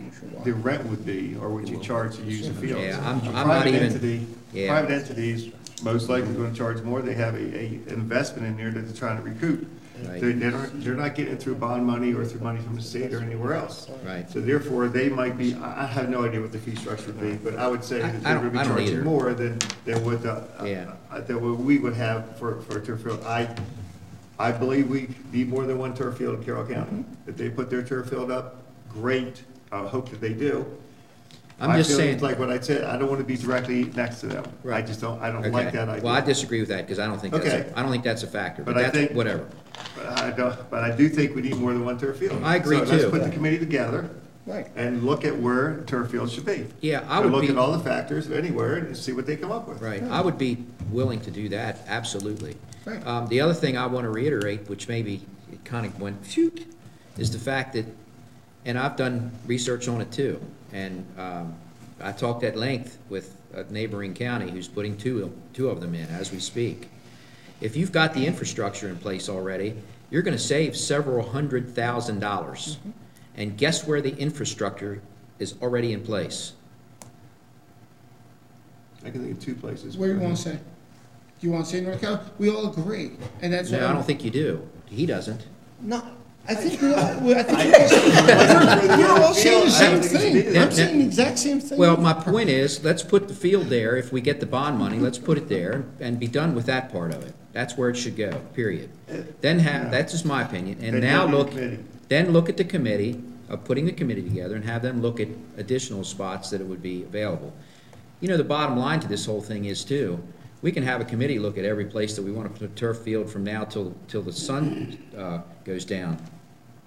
rent would be, or what you charge to use the field. Yeah, I'm not Private even- entity- yeah. Private entities, most likely going to charge more. They have a investment in there that they're trying to recoup. Right. They're not getting it through bond money or through money from the state or anywhere else. Right. So therefore, they might be, I have no idea what the fee structure would be, but I would say that I they're going to be don't either. charging more than what Yeah. than what we would have for a turf field. I believe we need more than one turf field in Carroll County. If they put their turf field up, great. I hope that they do. I'm just My feeling saying. is like what I said, I don't want to be directly next to them. I Right. just don't, I don't Okay. like that idea. Well, I disagree with that, because I don't think Okay. that's a factor, but But I that's, think- whatever. But I do think we need more than one turf field. I agree, So let's too. put the committee together Right. and look at where turf fields should be. Yeah, I And would look be, at all the factors anywhere and see what they come up with. right, I would be willing to do that, absolutely. Right. The other thing I want to reiterate, which maybe it kind of went shoot, is the fact that, and I've done research on it too, and I talked at length with a neighboring county who's putting two of them in as we speak. If you've got the infrastructure in place already, you're going to save several $100,000. And guess where the infrastructure is already in place? I can think of 2 places. Where do you want to say? Do you want to say North Carolina? We all agree, and that's No, what I don't think you do. He doesn't. No, I think we all, I think we're all saying the same thing. I'm saying the exact same thing. Well, my point is, let's put the field there. If we get the bond money, let's put it there and be done with that part of it. That's where it should go, period. Then that's just my opinion. And Then now maybe the look, committee. then look at the committee, of putting the committee together and have them look at additional spots that it would be available. The bottom line to this whole thing is too, we can have a committee look at every place that we want to put a turf field from now till the sun goes down.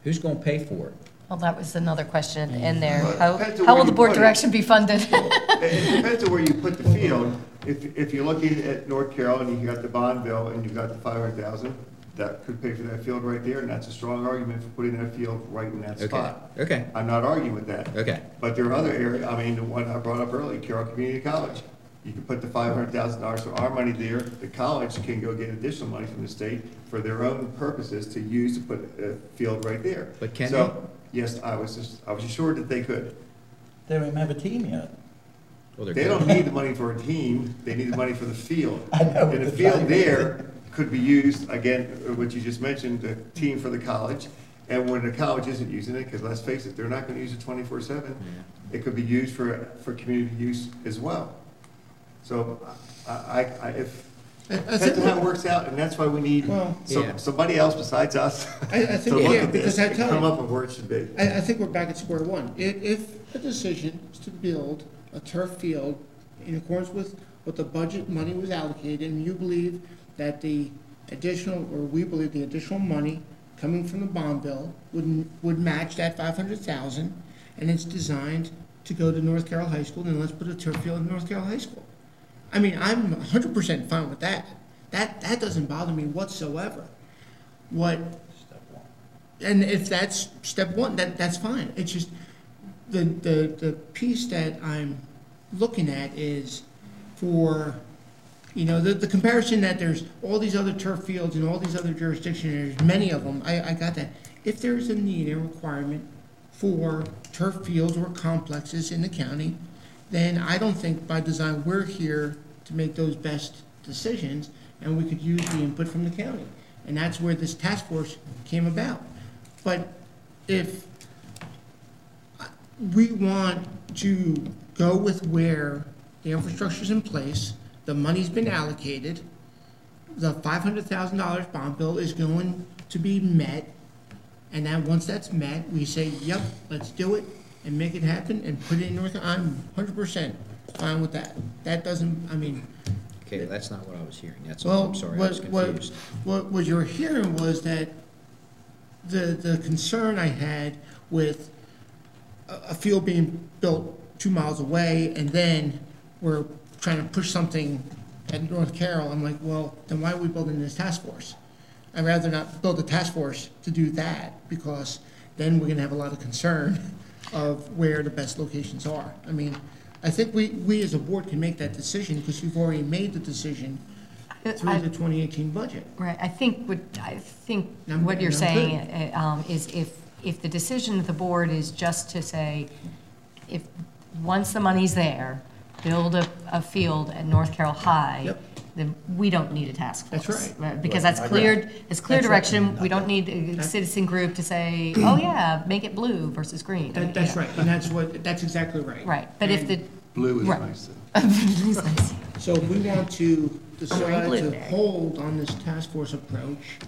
Who's going to pay for it? Well, that was another question in there. Well, it depends on How where will the you board put it. direction be funded? It depends on where you put the field. If you're looking at North Carroll and you got the bond bill and you've got the 500,000, that could pay for that field right there, and that's a strong argument for putting that field right in that Okay, spot. okay, I'm not arguing with that. okay. But there are other areas, I mean, the one I brought up earlier, Carroll Community College. You can put the $500,000 of our money there, the college can go get additional money from the state for their own purposes to use to put a field right there. But can So, yes, I was assured that they could. They don't even have a team yet. Well, they're They good. don't need the money for a team, they need the money for the field. I know, And the but field I- there could be used, again, what you just mentioned, the team for the college, And when the college isn't using it, because let's face it, they're not gonna use it 24/7, it could be used for community use as well. So if, depends on how it works out, and that's why we need somebody else besides us I to think, look yeah, at this because I and tell come you, up with where it should be. I think we're back at square one. If the decision is to build a turf field in accordance with what the budget money was allocated, and you believe that the additional, or we believe the additional money coming from the bond bill would match that 500,000, and it's designed to go to North Carroll High School, then let's put a turf field in North Carroll High School. I mean, I'm 100% fine with that. That doesn't bother me whatsoever. And if that's step one, that's fine. It's just, the piece that I'm looking at is for, the comparison that there's all these other turf fields in all these other jurisdictions, there's many of them, I got that. If there's a need and requirement for turf fields or complexes in the county, then I don't think by design we're here to make those best decisions, and we could use the input from the county. And that's where this task force came about. But if we want to go with where the infrastructure's in place, the money's been allocated, the $500,000 bond bill is going to be met, and then once that's met, we say, yep, let's do it and make it happen and put it in North. I'm 100% fine with that. That doesn't, Okay, that's not what I was hearing. That's, well, I'm sorry, I was confused. What you were hearing was that the concern I had with a field being built 2 miles away, and then we're trying to push something at North Carroll. I'm like, well, then why are we building this task force? I'd rather not build a task force to do that, because then we're gonna have a lot of concern of where the best locations are. I think we as a board can make that decision, because we've already made the decision through the 2018 budget. Right, I think what you're saying is if the decision of the board is just to say, if, once the money's there, build a field at North Carroll High, Yep. then we don't need a task force. That's right. Because Right. that's clear That's direction. right. We don't need a citizen group to say, oh yeah, make it blue versus green. That's right, and that's exactly right. Right, but if the. Blue is Right. nice. Blue's nice. So we want to decide blue to there. hold on this task force approach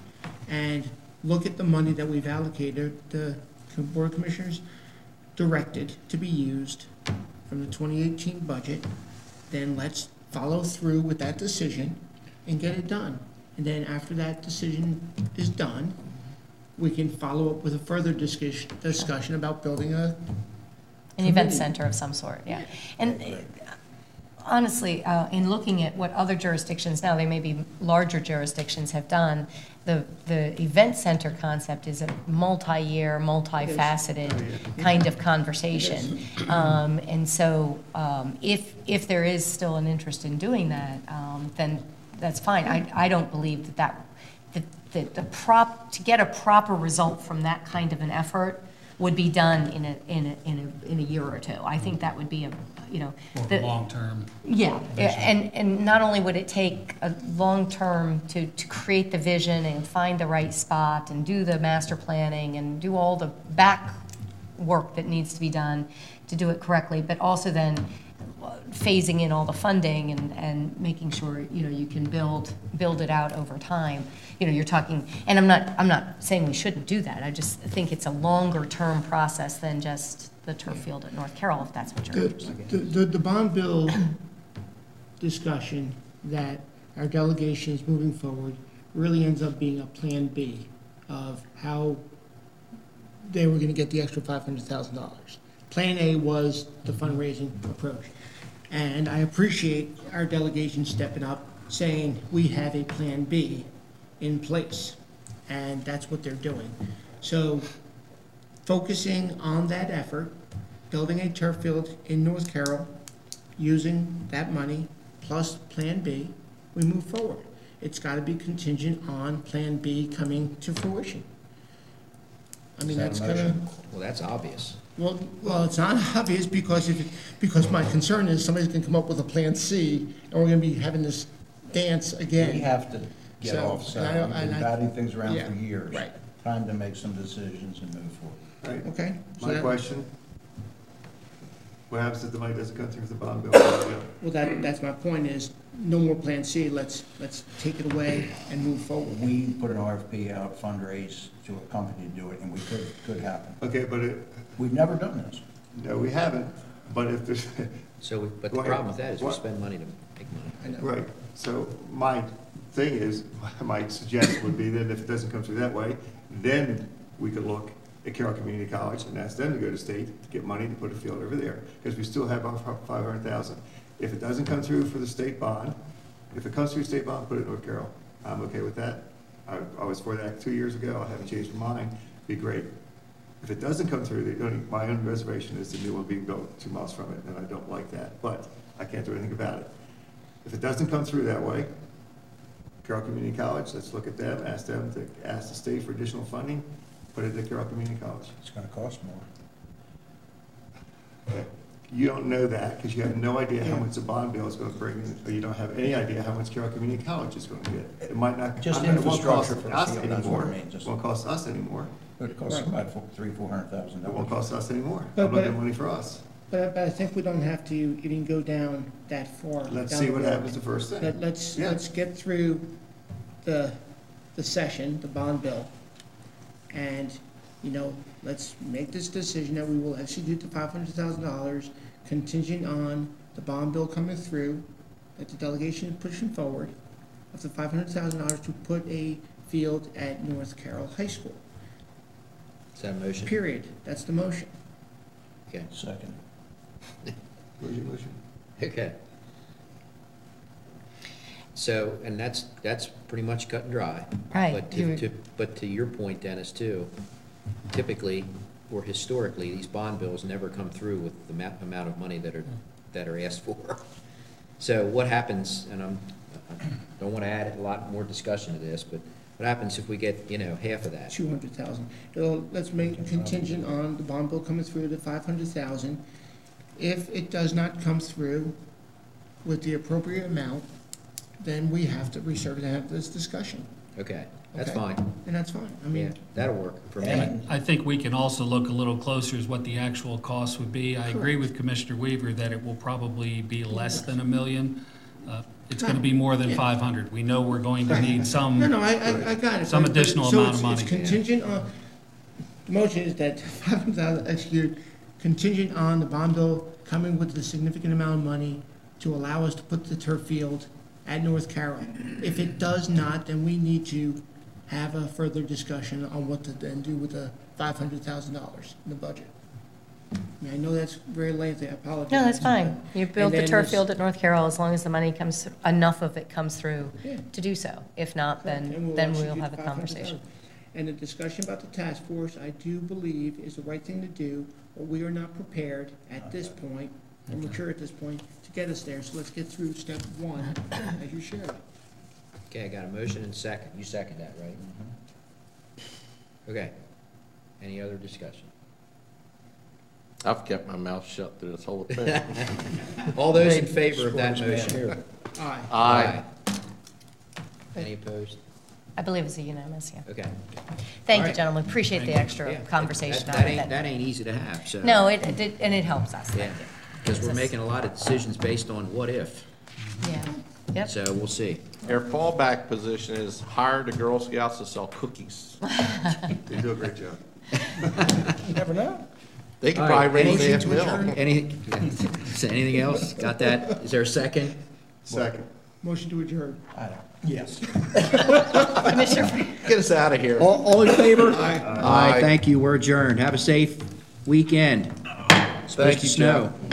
and look at the money that we've allocated, the Board of Commissioners directed to be used from the 2018 budget. Then let's follow through with that decision and get it done. And then after that decision is done, we can follow up with a further discussion about building An event committee. center of some sort, yeah. And honestly, in looking at what other jurisdictions, now they may be larger jurisdictions, have done, the event center concept is a multi-year, multifaceted kind of conversation. And so if there is still an interest in doing that, then that's fine. I don't believe that to get a proper result from that kind of an effort would be done in a year or two. I think that would be Long term. yeah, and not only would it take a long term to create the vision and find the right spot and do the master planning and do all the back work that needs to be done to do it correctly, but also then phasing in all the funding and making sure, you can build it out over time. You're talking, and I'm not saying we shouldn't do that. I just think it's a longer term process than just the turf field at North Carroll, if that's what you're interested in. The bond bill discussion that our delegation is moving forward really ends up being a plan B of how they were gonna get the extra $500,000. Plan A was the fundraising approach. And I appreciate our delegation stepping up, saying we have a plan B in place, and that's what they're doing. So focusing on that effort, building a turf field in North Carroll, using that money plus Plan B, we move forward. It's got to be contingent on Plan B coming to fruition. That's kind of... Well, that's obvious. Well, it's not obvious because because my concern is somebody's going to come up with a Plan C, and we're going to be having this dance again. We have to get So, off, so and I- we've and been I- batting things around yeah, for years. right. Time to make some decisions and move forward. Right. Okay? So My that- question, what happens if the money doesn't come through the bond bill? Well, that's my point is, no more Plan C, let's take it away and move forward. We put an RFP out, fundraise to a company to do it, and we could happen. Okay, but We've never done this. no, we haven't, but if there's, So, but the Go ahead. problem with that is we What? spend money to make money. I know. right, so my thing is, my suggestion would be that if it doesn't come through that way, then we could look at Carroll Community College and ask them to go to state to get money to put a field over there, because we still have our 500,000. If it doesn't come through for the state bond, if it comes through state bond, put it in North Carroll. I'm okay with that. I was for that 2 years ago, I haven't changed my mind, be great. If it doesn't come through, my own reservation is the new one being built 2 miles from it, and I don't like that, but I can't do anything about it. If it doesn't come through that way, Carroll Community College, let's look at them, ask them to ask the state for additional funding, put it at Carroll Community College. It's gonna cost more. Okay. You don't know that because you have no idea how much the bond bill is going to bring in, or you don't have any idea how much Carroll Community College is going to get. It might not. Just I mean, it won't cost infrastructure for the us field, that's what anymore. it means. It won't cost us anymore. But it costs about $300,000-400,000. It won't cost us anymore. But- I'm looking at but- money for us. But I think we don't have to even go down that far. Let's down see the what road. happens the first thing. Let's Yeah. get through the session, the bond bill, and, let's make this decision that we will execute the $500,000 contingent on the bond bill coming through, that the delegation is pushing forward, of the $500,000 to put a field at North Carroll High School. Is that a motion? Period. That's the motion. Okay. Second. Where's your motion? Okay. So, and that's pretty much cut and dry. Right. But to your point, Dennis, too, typically, or historically, these bond bills never come through with the amount of money that are asked for. So what happens, and I don't want to add a lot more discussion to this, but what happens if we get, half of that? 200,000. Let's make it contingent on the bond bill coming through to 500,000. If it does not come through with the appropriate amount, then we have to reserve to have this discussion. Okay, that's Okay? fine. And that's fine. I Yeah, mean, that'll work for me. And I think we can also look a little closer as what the actual cost would be. I agree with Commissioner Weaver that it will probably be less than $1 million. It's going to be more than 500. We know we're going to need some. no, I got it. Some But- additional so amount of it's money. contingent on, the motion is that 500,000 executed contingent on the bond bill coming with a significant amount of money to allow us to put the turf field at North Carroll. If it does not, then we need to have a further discussion on what to then do with the $500,000 in the budget. I mean, I know that's very lengthy, I apologize. No, that's fine. You build the then turf this- field at North Carroll as long as the money comes, enough of it comes through Yeah. to do so. If not, Correct, and then we'll we'll execute have a the conversation. 500,000. And the discussion about the task force, I do believe is the right thing to do, but we are not prepared at this point, or mature at this point, to get us there. So let's get through step one, as you shared. Okay, I got a motion and second. You second that, right? Okay. Any other discussion? I've kept my mouth shut through this whole thing. All those in favor of that Sportsman motion? here. Aye. Aye. Any opposed? I believe it's a unanimous, yeah. Okay. Thank All you, right. gentlemen. Appreciate the extra Yeah, conversation on That it. ain't, that ain't easy to have, so. No, and it helps us. Yeah, Thank you. because we're It's a- making a lot of decisions based on what if, Yeah, yep. so we'll see. Their fallback position is hire the Girl Scouts to sell cookies. They do a great job. You never know. They can All probably right, raise any- half mil. Anything else? Got that? Is there a second? Second. Motion to adjourn. Yes. Commissioner Get us out of here. All in favor? Aye. Aye, thank you, we're adjourned. Have a safe weekend. Supposed Thank to you, snow. Jeff.